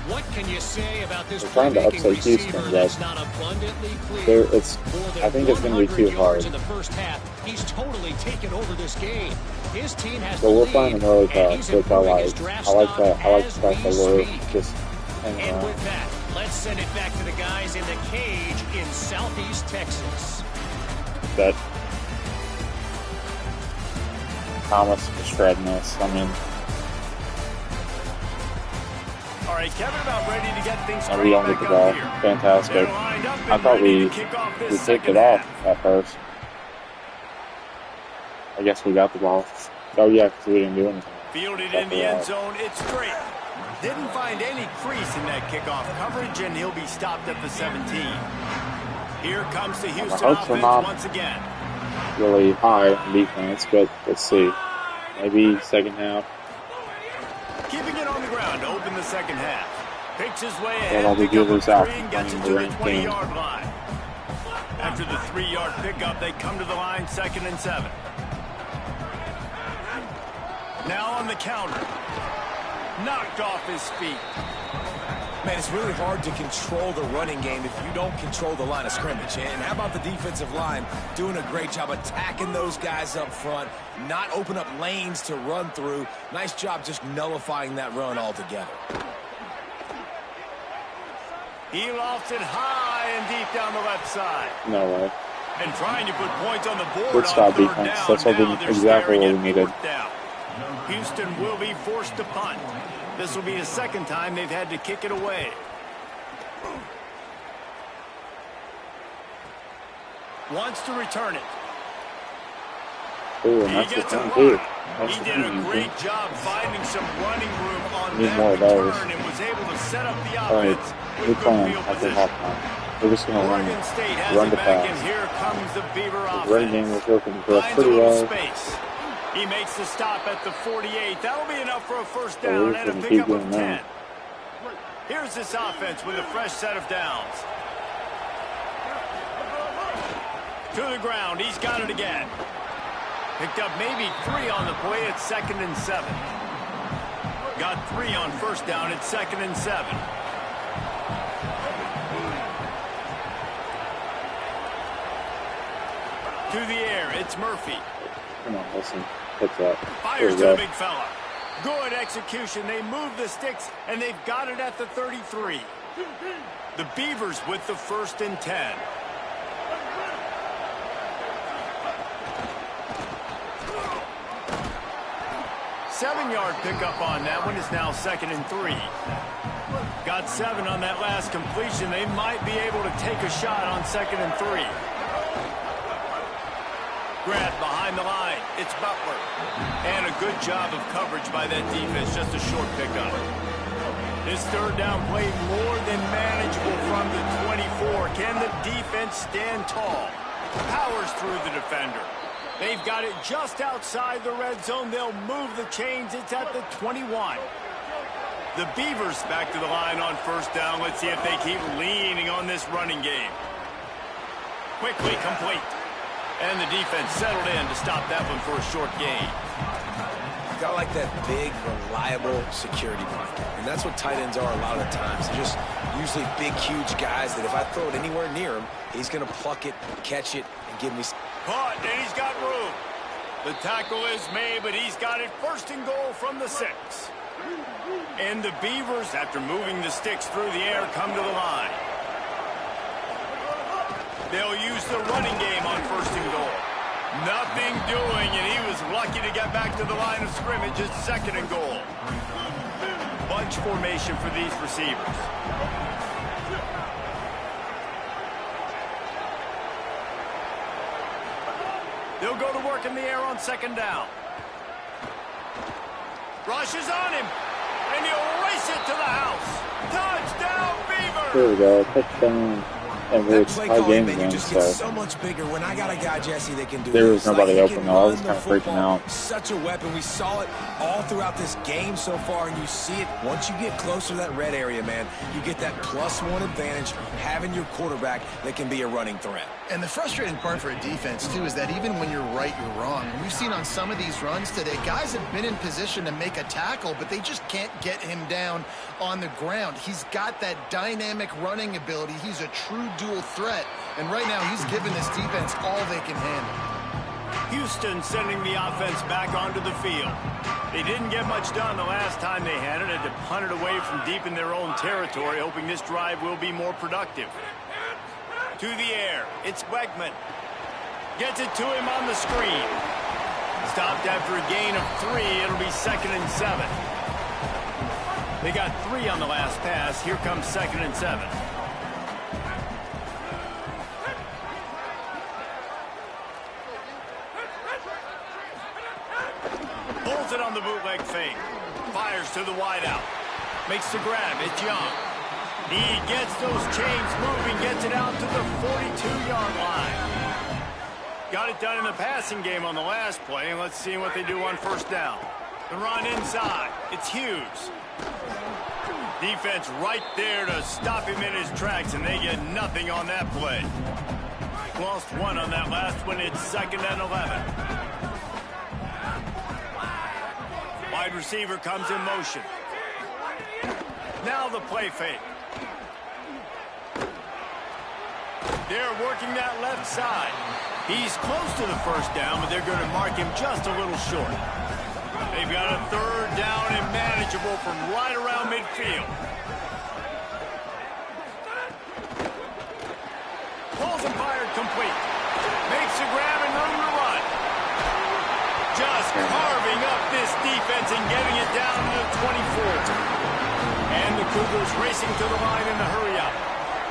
What can you say about this playmaking receiver that's not abundantly clear? I think it's going to be too hard. In the first half, he's totally taken over this game. His team has but we'll find an early pass, which I like. I like that. I like the fact that we're just hanging around. And with that, let's send it back to the guys in the cage in Southeast Texas. That Thomas is shredding this. I mean, all right, Kevin, about ready to get things we don't get the ball. Fantastic. I thought we kicked it off at first. I guess we got the ball. Oh, yeah, because we didn't do anything. Fielded in the end zone. It's straight. Didn't find any crease in that kickoff coverage, and he'll be stopped at the 17. Here comes the Houston offense once again. Really high on defense, but let's see. Maybe second half. Keeping it on the ground to open the second half. Picks his way ahead. Well, the Beavers out and gets it to the 20-yard line. After the 3-yard pickup, they come to the line 2nd and 7. Now on the counter. Knocked off his feet. Man, it's really hard to control the running game if you don't control the line of scrimmage. And how about the defensive line doing a great job attacking those guys up front, not open up lanes to run through. Nice job just nullifying that run altogether. He lofts it high and deep down the left side. No way. And trying to put points on the board. Good stop defense. That's exactly what we needed. Houston will be forced to punt. This will be the second time they've had to kick it away. Wants to return it. Ooh, and that's the thing too. He did a great job finding some running room on Need that more of those. return and was able to set up the Alright, offense new with good plan field after position. halftime. We're just gonna Oregon State has run it the back, pass. and here comes the Beaver The offense. running game was working for us Finds a pretty little well. space. He makes the stop at the 48. That'll be enough for a first So down we're and just a gonna pickup keep of doing 10. that. Here's this offense with a fresh set of downs. To the ground. He's got it again. Picked up maybe 3 on the play at 2nd and 7. Got 3 on first down at 2nd and 7. To the air, it's Murphy. Come on, listen. Hit that. Fires to the big fella. Good execution. They move the sticks, and they've got it at the 33. The Beavers with the 1st and 10. Seven-yard pickup on that one is now 2nd and 3. Got 7 on that last completion. They might be able to take a shot on 2nd and 3. Grant behind the line. It's Butler. And a good job of coverage by that defense. Just a short pickup. This third down play more than manageable from the 24. Can the defense stand tall? Powers through the defender. They've got it just outside the red zone. They'll move the chains. It's at the 21. The Beavers back to the line on first down. Let's see if they keep leaning on this running game. Quickly complete. And the defense settled in to stop that one for a short gain. You got like that big, reliable security blanket. And that's what tight ends are a lot of the times. They're just usually big, huge guys that if I throw it anywhere near him, he's going to pluck it, catch it, and give me... Caught, and he's got room. The tackle is made, but he's got it 1st and goal from the 6. And the Beavers, after moving the sticks through the air, come to the line. They'll use the running game on 1st and goal. Nothing doing, and he was lucky to get back to the line of scrimmage at 2nd and goal. Bunch formation for these receivers. They'll go to work in the air on 2nd down. Rushes on him, and he'll race it to the house. Touchdown, Beavers! There we go. Touchdown. And we're tie game again, so much bigger when I got a guy, Jesse, that can do there was this. nobody Like, open though. I was kind of freaking out. Such a weapon. We saw it all throughout this game so far, and you see it once you get closer to that red area, man. You get that +1 advantage having your quarterback that can be a running threat. And the frustrating part for a defense, too, is that even when you're right, you're wrong. And we've seen on some of these runs today, guys have been in position to make a tackle, but they just can't get him down on the ground. He's got that dynamic running ability. He's a true dual threat. And right now, he's giving this defense all they can handle. Houston sending the offense back onto the field. They didn't get much done the last time they had it. Had to punt it away from deep in their own territory, hoping this drive will be more productive. To the air, it's Wegman. Gets it to him on the screen. Stopped after a gain of 3. It'll be 2nd and 7. They got 3 on the last pass. Here comes 2nd and 7. Pulls it on the bootleg fake. Fires to the wideout. Makes the grab. It's Young. He gets those chains moving, gets it out to the 42-yard line. Got it done in the passing game on the last play, and let's see what they do on first down. The run inside. It's Hughes. Defense right there to stop him in his tracks, and they get nothing on that play. Lost 1 on that last one. It's 2nd and 11. Wide receiver comes in motion. Now the play fake. They're working that left side. He's close to the first down, but they're going to mark him just a little short. They've got a 3rd down and manageable from right around midfield. Pulls and fired complete. Makes a grab and room to run. Just carving up this defense and getting it down to the 24. And the Cougars racing to the line in the hurry up.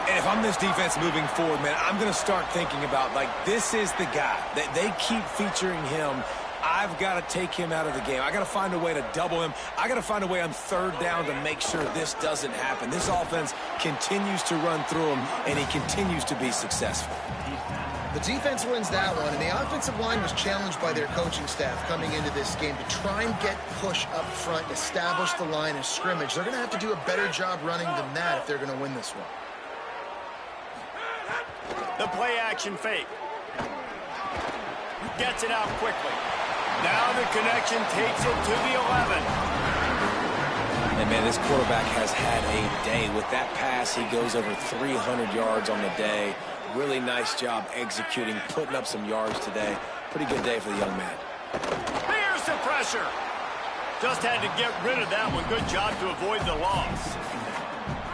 And if I'm this defense moving forward, man, I'm going to start thinking about, like, this is the guy. They keep featuring him. I've got to take him out of the game. I got to find a way to double him. I got to find a way on third down to make sure this doesn't happen. This offense continues to run through him, and he continues to be successful. The defense wins that one, and the offensive line was challenged by their coaching staff coming into this game to try and get push up front, establish the line of scrimmage. They're going to have to do a better job running than that if they're going to win this one. The play action fake. Gets it out quickly. Now the connection takes it to the 11. And, man, this quarterback has had a day. With that pass, he goes over 300 yards on the day. Really nice job executing, putting up some yards today. Pretty good day for the young man. Here's the pressure. Just had to get rid of that one. Good job to avoid the loss.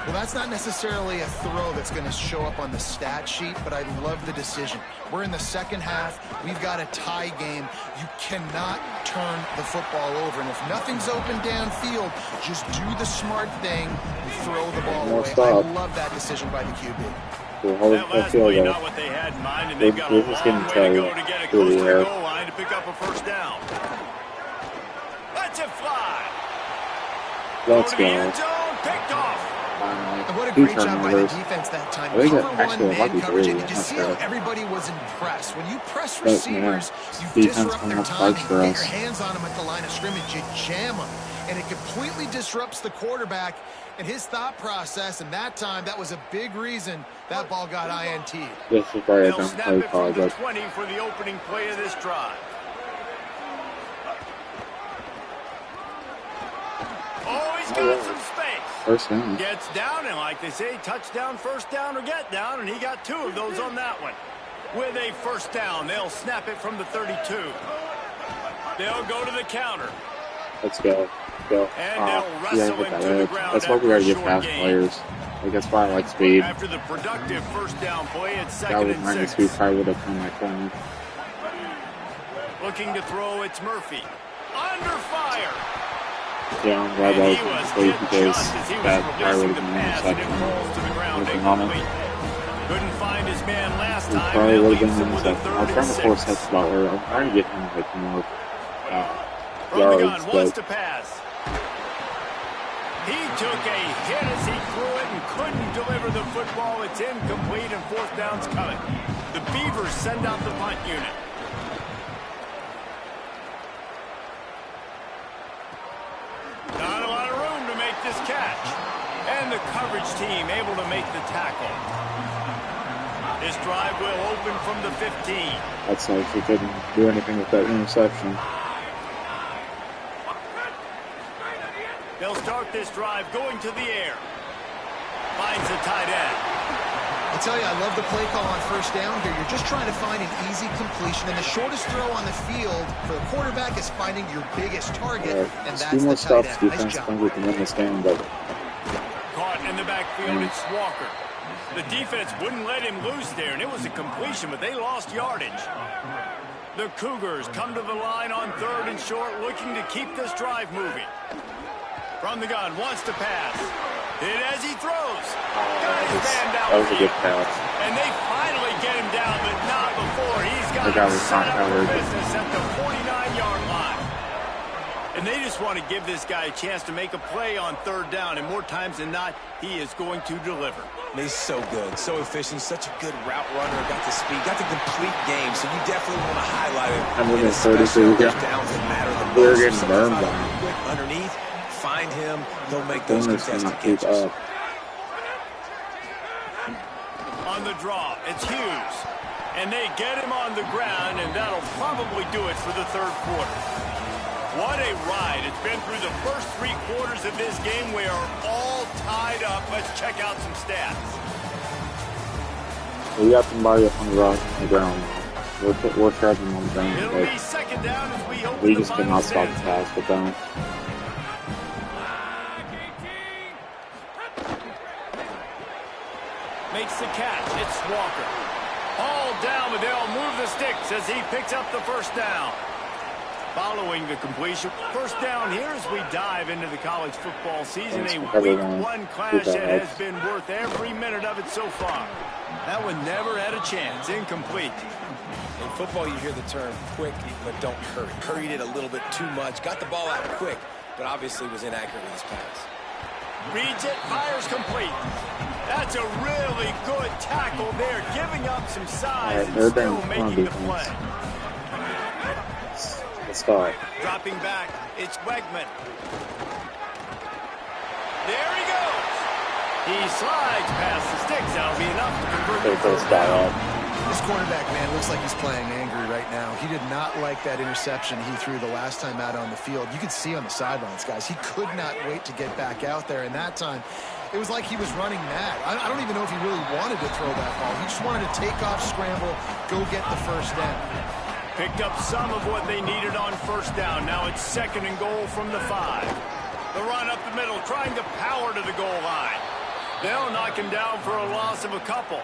Well, that's not necessarily a throw that's going to show up on the stat sheet, but I love the decision. We're in the second half. We've got a tie game. You cannot turn the football over. And if nothing's open downfield, just do the smart thing and throw the ball away. I love that decision by the QB. That last play, not what they had in mind, and they've got a long way to go to get it close to the goal line to pick up a first down. Let's it fly. Let's go. To the go. end zone, picked off. And what a great job by the defense that time. Cover one, man coverage, and you see how everybody was impressed. When you press receivers, you disrupt their timing. You get your hands on them at the line of scrimmage, you jam them. And it completely disrupts the quarterback and his thought process. And that time, that was a big reason that ball got INT. This is why I don't play from the college. 20 for the opening play of this drive. Oh, he's got some space. First down. Gets down, and like they say, touchdown, first down, or get down, and he got 2 of those on that one. With a first down, they'll snap it from the 32. They'll go to the counter. Let's go. Go. And they'll wrestle him to the ground. That's why we gotta get fast players. Like, that's why I like speed. After the productive first down play, it's That second was and minus 6. speed, probably would have come my corner. Looking to throw, it's Murphy. Under fire. Yeah, I'm glad that was complete because that probably would have been an interception. Looking on it. Couldn't find his man last It time. probably would have been an With a interception. I was trying to force that spot where I'm trying to get him like more From the gun, yards, wants but to pass. He took a hit as he threw it and couldn't deliver the football. It's incomplete and fourth down's coming. The Beavers send out the punt unit. Not a lot of room to make this catch. And the coverage team able to make the tackle. This drive will open from the 15. that's nice. He couldn't do anything with that interception. They'll start this drive going to the air. Finds the tight end. I tell you, I love the play call on first down here. You're just trying to find an easy completion, and the shortest throw on the field for the quarterback is finding your biggest target, and that's the tight end. Nice job. We can win this game, but Caught in the backfield, it's Walker. The defense wouldn't let him loose there, and it was a completion, but they lost yardage. The Cougars come to the line on third and short, looking to keep this drive moving. From the gun, wants to pass. Hit as he throws. Got his man down. that was a good pass. And they finally get him down, but not before. He's got That guy him was set not up for covered. business at the 49-yard line. And they just want to give this guy a chance to make a play on third down, and more times than not, he is going to deliver. He's so good, so efficient, such a good route runner, got the speed, got the complete game, so you definitely want to highlight it. I'm looking And at 32, especially yeah. those downs that matter the most. We're getting Sometimes burned not by him. quick underneath, find him, he'll make those Boomers contested cannot keep catches. up. On the draw, it's Hughes. And they get him on the ground, and that'll probably do it for the third quarter. What a ride. It's been through the first 3 quarters of this game. We are all tied up. Let's check out some stats. We got somebody up on the ground. We're charging on the ground, It'll be second down as we open we the just final cannot stop the stand. pass with them. Makes the catch. It's Walker. All down, but they'll move the sticks as he picks up the first down. Following the completion, first down here as we dive into the college football season. A week one clash that has been worth every minute of it so far. That one never had a chance. Incomplete. In football, you hear the term quick, but don't hurry. Hurried it a little bit too much. Got the ball out quick, but obviously was inaccurate with his pass. Reads it, fires complete. That's a really good tackle there, giving up some size and still making the play. Dropping back, it's Wegman. There he goes. He slides past the sticks. That'll be enough to convert the first down. This quarterback, man, looks like he's playing angry right now. He did not like that interception he threw the last time out on the field. You could see on the sidelines, guys. He could not wait to get back out there, and that time it was like he was running mad. I don't even know if he really wanted to throw that ball. He just wanted to take off, scramble, go get the first down. Picked up some of what they needed on first down. Now it's 2nd and goal from the 5. The run up the middle, trying to power to the goal line. They'll knock him down for a loss of a couple.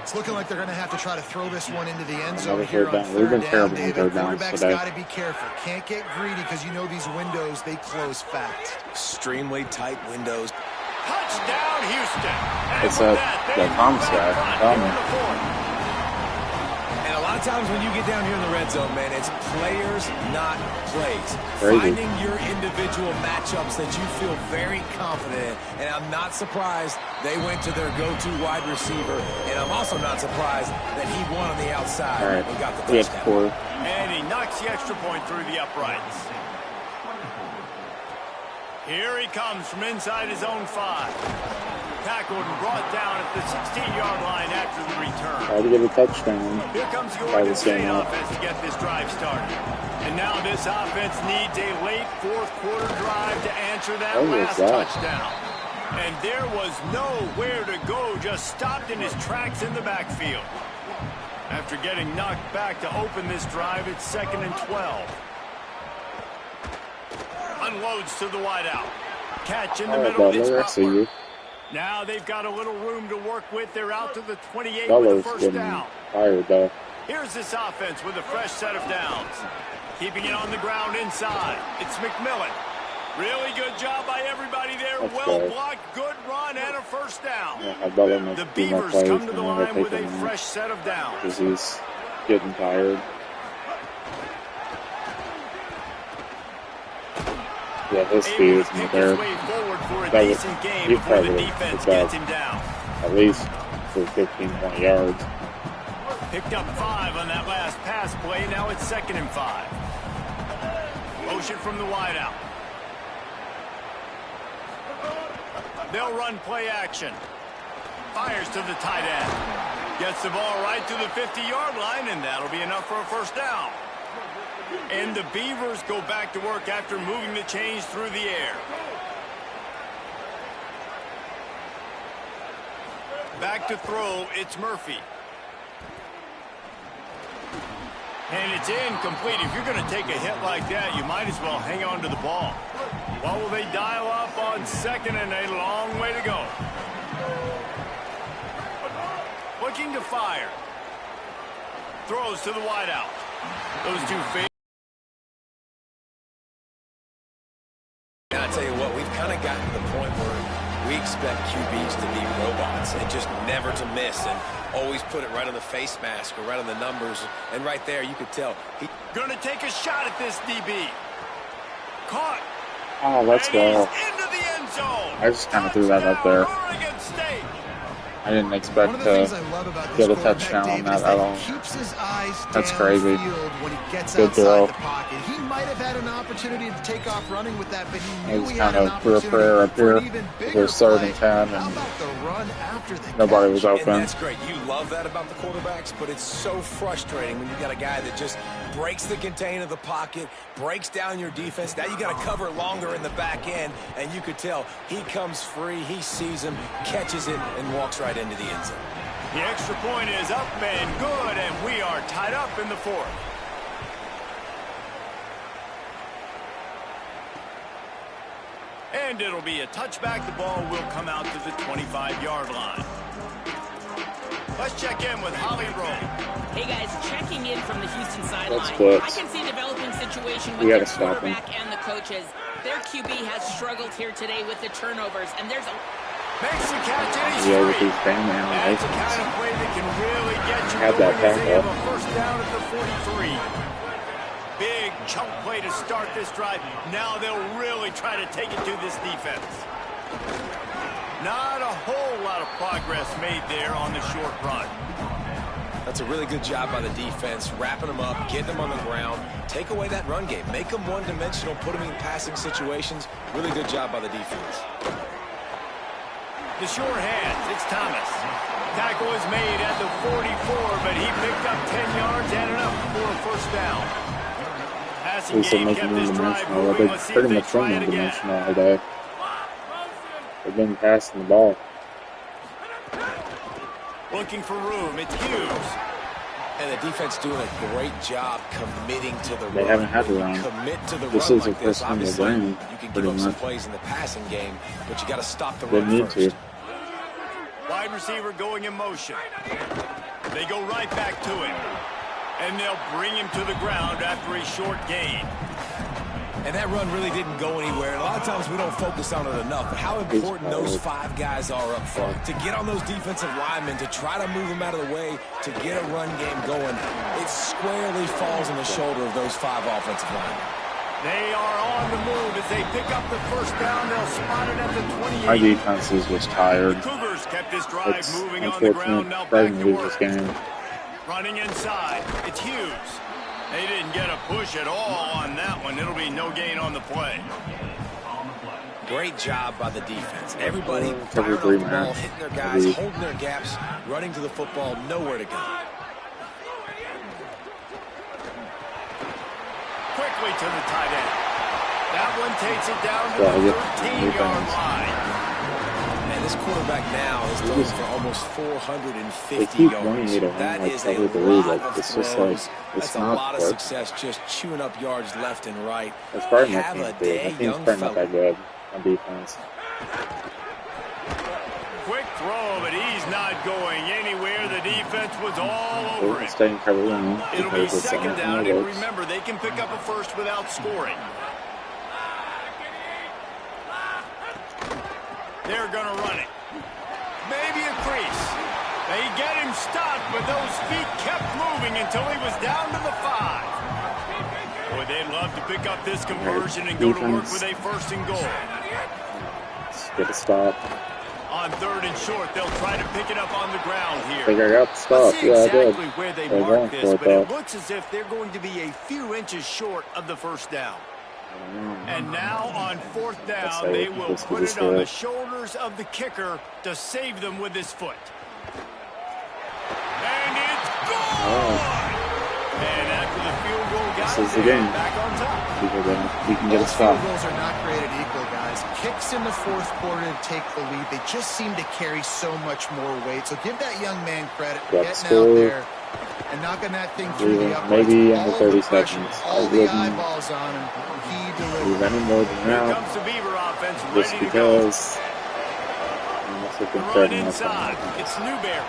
It's looking like they're going to have to try to throw this one into the end zone here on 3rd down, David. Quarterback's got to be careful. Can't get greedy because you know these windows, they close fast. Extremely tight windows. Touchdown, Houston. It's that Thomas guy. And a lot of times when you get down here in the red zone, man, it's players, not plays. Crazy. Finding your individual matchups that you feel very confident in. And I'm not surprised they went to their go-to wide receiver. And I'm also not surprised that he won on the outside and got the touchdown. And he knocks the extra point through the uprights. Here he comes from inside his own 5. Tackled and brought down at the 16-yard line after the return. Try to get a touchdown. Here comes the Oregon State offense to get this drive started. And now this offense needs a late 4th quarter drive to answer that last touchdown. And there was nowhere to go, just stopped in his tracks in the backfield. After getting knocked back to open this drive, it's 2nd and 12. Unloads to the wideout. Catch in the middle. It's Butler. Now they've got a little room to work with. They're out to the 28 with the first down. Here's this offense with a fresh set of downs. Keeping it on the ground inside. It's McMillan. Really good job by everybody there. Well blocked, good run, and a first down. The Beavers come to the line with a fresh set of downs. Because he's getting tired. Yeah, his speed isn't there. That was, he probably would have picked up at least for 15, 20 yards. Picked up 5 on that last pass play. Now it's 2nd and 5. Motion from the wideout. They'll run play action. Fires to the tight end. Gets the ball right to the 50-yard line, and that'll be enough for a first down. And the Beavers go back to work after moving the chains through the air. Back to throw, it's Murphy. And it's incomplete. If you're going to take a hit like that, you might as well hang on to the ball. Well, will they dial up on 2nd and a long way to go? Looking to fire. Throws to the wideout. Those two feet. I tell you what, we've kind of gotten to the point where we expect QBs to be robots and just never to miss and always put it right on the face mask or right on the numbers. And right there, you could tell. Going to take a shot at this DB. Caught. Oh, let's go. Into the end zone. I just kind of threw that up there. Oregon State. I didn't expect to get a touchdown on that at all. That's crazy. Good throw. He might have had an opportunity to take off running with that, but he knew he had an opportunity for a prayer up here. There's 3rd and 10, and nobody was open. And that's great. You love that about the quarterbacks, but it's so frustrating when you got a guy that just breaks the contain of the pocket, breaks down your defense. Now you got to cover longer in the back end, and you could tell he comes free, he sees him, catches it, and walks right into the end zone. The extra point is up and good, and we are tied up in the 4th. And it'll be a touchback. The ball will come out to the 25-yard line. Let's check in with Holly Rowe. Hey guys, checking in from the Houston sideline. Let's I can see a developing situation situation with their quarterback and the coaches. Their QB has struggled here today with the turnovers, and there's a... Makes the catch and he's free. With his family on That's the kind of play that can really get you have going that as they have a tackle. first down at the 43. Big chunk play to start this drive. Now they'll really try to take it to this defense. Not a whole lot of progress made there on the short run. That's a really good job by the defense, wrapping them up, getting them on the ground, take away that run game, make them one-dimensional, put them in passing situations. Really good job by the defense. The short hands, it's Thomas. Tackle is made at the 44, but he picked up 10 yards and enough for a first down. Passing game kept this drive moving. Let's see if they try it again. All day. They've been passing the ball. Looking for room, it's Hughes. And the defense doing a great job committing to the run. They haven't had to run. Commit to the This run is like the first this. time they've Obviously, ran, you can give pretty up some much. plays in the passing game, but you got to stop the They run need first. to. Wide receiver going in motion. They go right back to him. And they'll bring him to the ground after a short gain. And that run really didn't go anywhere. A lot of times we don't focus on it enough, but how important those 5 guys are up front. To get on those defensive linemen, to try to move them out of the way, to get a run game going, it squarely falls on the shoulder of those 5 offensive linemen. They are on the move as they pick up the first down. They'll spot it at the 28. Our defense is just tired. The Cougars kept this drive It's moving on the ground. Now unfortunate. back Threatening to to lose work. this game. Running inside, it's Hughes. They didn't get a push at all on that one. It'll be no gain on the play. Great job by the defense. Everybody Cover firing off three the ball, man. hitting their guys, holding their gaps, running to the football, nowhere to go. Quickly to the tight end. That one takes it down to the 13-yard line. And this quarterback now is throwing for almost 450 They keep yards. wanting me to That like is a cover the lead. lot Like, of it's just throws. like That's it's a not lot of quick. success just chewing up yards left and right. That's probably my Have team a too. day, My team's young probably not fella. that good on defense. Quick throw, but he's not going anywhere. The defense was all over They're it. staying cover one. It'll be because it's second down, anything and works. remember, they can pick up a first without scoring. They're going to run it. Maybe a crease. They get him stopped, but those feet kept moving until he was down to the 5. Boy, they'd love to pick up this conversion and go to work with a first and goal. Let's get a stop. On third and short, they'll try to pick it up on the ground I here. think I got the stop. Let's see Yeah, I did. exactly where they They're mark going this, for it, but it though. looks as if they're going to be a few inches short of the first down. And now on fourth down, they will put it on the shoulders of the kicker to save them with his foot. And it's gone! And after the field goal got This is it, the game. back on top. We can get a Most stop. field goals are not created equal, guys. Kicks in the fourth quarter to take the lead. They just seem to carry so much more weight. So give that young man credit for Got getting out scored. there and knocking that thing through the uprights. Maybe All under the 30 pressure, seconds. all I the wouldn't eyeballs on him. He leave delivered. any more than Here that. comes the Beaver offense Just ready to go. because I'm also The run threatening us. inside. It's Newberry.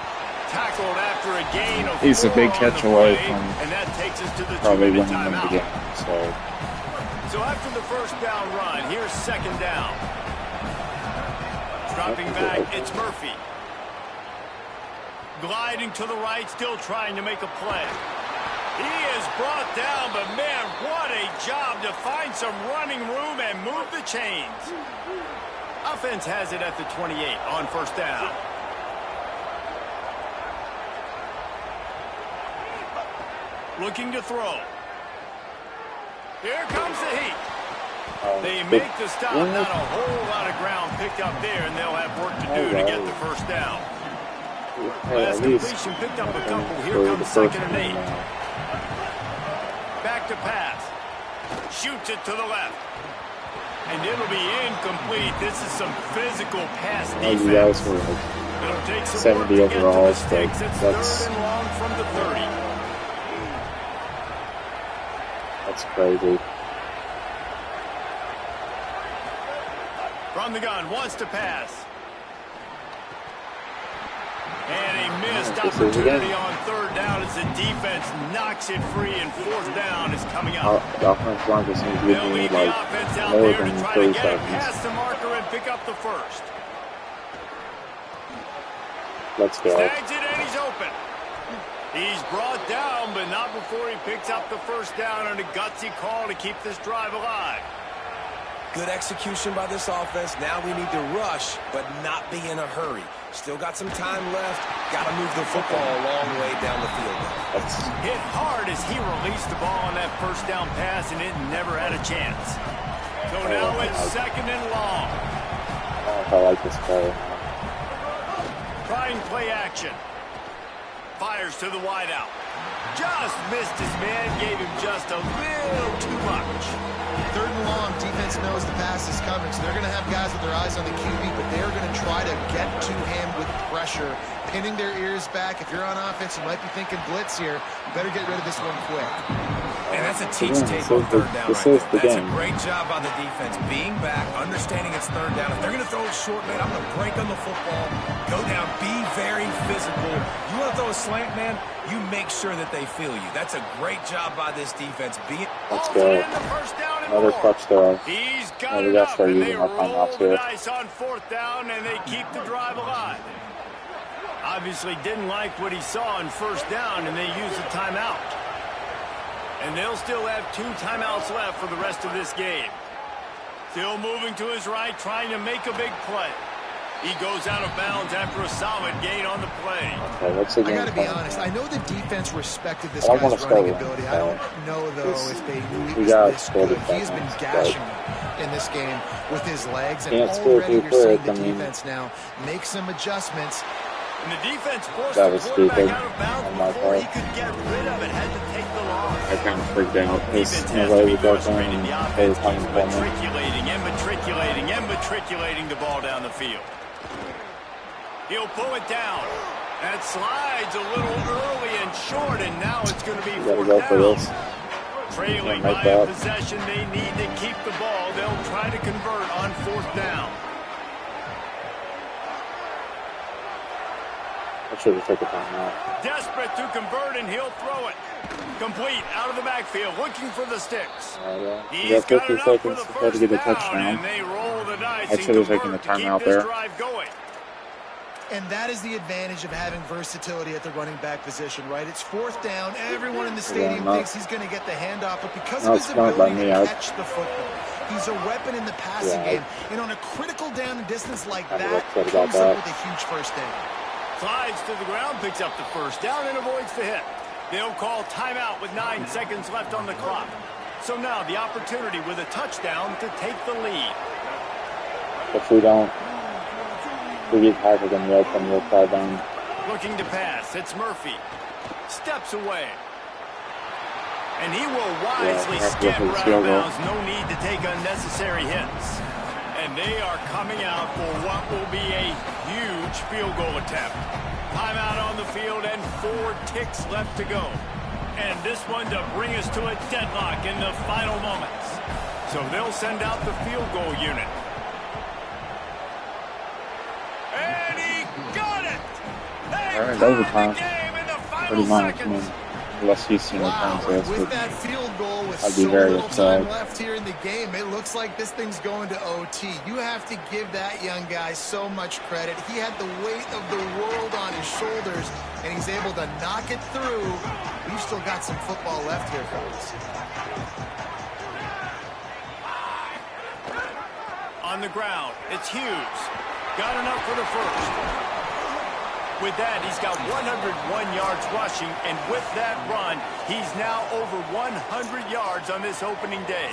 Tackled after a gain of He's a 4 big on catch the away play, from and that takes us to the probably 2-minute winning them the timeout. game. So after the first down run, here's second down. Dropping back, it's Murphy. Gliding to the right, still trying to make a play. He is brought down, but man, what a job to find some running room and move the chains. Offense has it at the 28 on first down. Looking to throw. Here comes the heat. They make the stop. Not a whole lot of ground picked up there, and they'll have work to do to get the first down. Last completion picked up a couple. Here comes second and 8. Back to pass. Shoots it to the left. And it'll be incomplete. This is some physical pass You defense. guys were like It'll take some 70 work to get to the overall, so sticks. It's that's- third and long from the 30. that's crazy. From the gun, wants to pass. And a missed opportunity on third down as the defense knocks it free, and fourth down is coming up. The offensive line just needs to give me like more than 30 seconds. Pass the marker and pick up the first. Let's go. Snags it and he's open. He's brought down, but not before he picks up the first down on a gutsy call to keep this drive alive. Good execution by this offense. Now we need to rush, but not be in a hurry. Still got some time left. Got to move the football a long way down the field. Hit hard as he released the ball on that first down pass, and it never had a chance. So now it's second and long. I like this play. Trying play action. Fires to the wideout. Just missed his man, gave him just a little too much. Third and long, defense knows the pass is coming, so they're going to have guys with their eyes on the QB, but they're going to try to get to him with pressure, pinning their ears back. If you're on offense, you might be thinking blitz here. You better get rid of this one quick. And that's a teach tape on third down right there. That's a great job by the defense. Being back, understanding it's third down. If they're going to throw it short, man, I'm going to break on the football, go down, be very physical. You want to throw a slant, man, you make sure that they feel you. That's a great job by this defense. Let's go. Another touchdown. He's got it up, and they roll the dice on fourth down, and they keep the drive alive. Obviously didn't like what he saw on first down, and they used a timeout. And they'll still have 2 timeouts left for the rest of this game. Still moving to his right, trying to make a big play. He goes out of bounds after a solid gain on the play. Okay, I got to be honest. I know the defense respected this guy's running ability. I don't know, though, if they knew he was this good. He has been gashing in this game with his legs. And already you're seeing the defense now make some adjustments. And the defense forced the quarterback out of bounds before he could get rid of it. Had to take the loss. I kind of freaked out. There's no way we got them. They were coming for me. Matriculating the ball down the field. He'll pull it down. That slides a little early and short, and now it's going to be fourth down. Trailing by a possession, they need to keep the ball. They'll try to convert on fourth down. I should have taken time out. Desperate to convert, and he'll throw it. Complete out of the backfield, looking for the sticks. He's got 50 seconds to get the touchdown. And they roll the dice. I should have taken the timeout there. And that is the advantage of having versatility at the running back position, right? It's fourth down. Everyone in the stadium thinks he's going to get the handoff, but because of his ability to catch the football, he's a weapon in the passing game. And on a critical down and distance like that, comes up with a huge first down. Slides to the ground, picks up the first down, and avoids the hit. They'll call timeout with 9 seconds left on the clock. So now the opportunity with a touchdown to take the lead. If we don't, we get half of them right from the side down. Looking to pass, it's Murphy. Steps away. And he will wisely scamper out of bounds. No need to take unnecessary hits. And they are coming out for what will be a huge field goal attempt. Timeout on the field and 4 ticks left to go. And this one to bring us to a deadlock in the final moments. So they'll send out the field goal unit. And he got it! Alright, overtime. Pretty much, I mean, unless he's seen with that field goal with so little time left here in the game, it looks like this thing's going to OT. You have to give that young guy so much credit. He had the weight of the world on his shoulders, and he's able to knock it through. We've still got some football left here, folks. On the ground, it's Hughes. Got enough for the first. With that, he's got 101 yards rushing, and with that run, he's now over 100 yards on this opening day.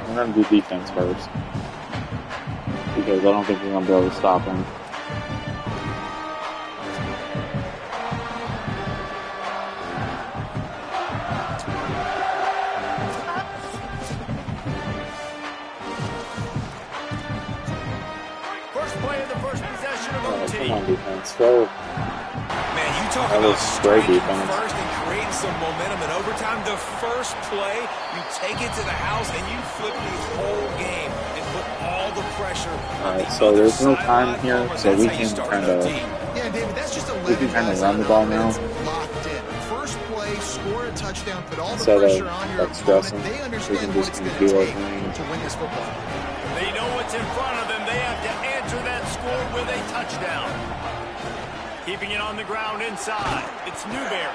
We're going to do defense first, because I don't think we're going to be able to stop him. Come on, defense. Go. Man, you talk about striking first and creating gain some momentum in overtime. The first play, you take it to the house and you flip the whole game and put all the pressure on the so other there's no sideline. time here, so That's we how you can start kind an of OT. Yeah, David, that's just 11 we can kind of guys run on the ball now offense locked in. First play, score a touchdown, put all the instead pressure of on your like opponent. stressing. They We understand can what just it's kind going of to do our take thing. to win this football. They know what's in front of them. They have to answer that score with a touchdown. Keeping it on the ground inside. It's Newberry.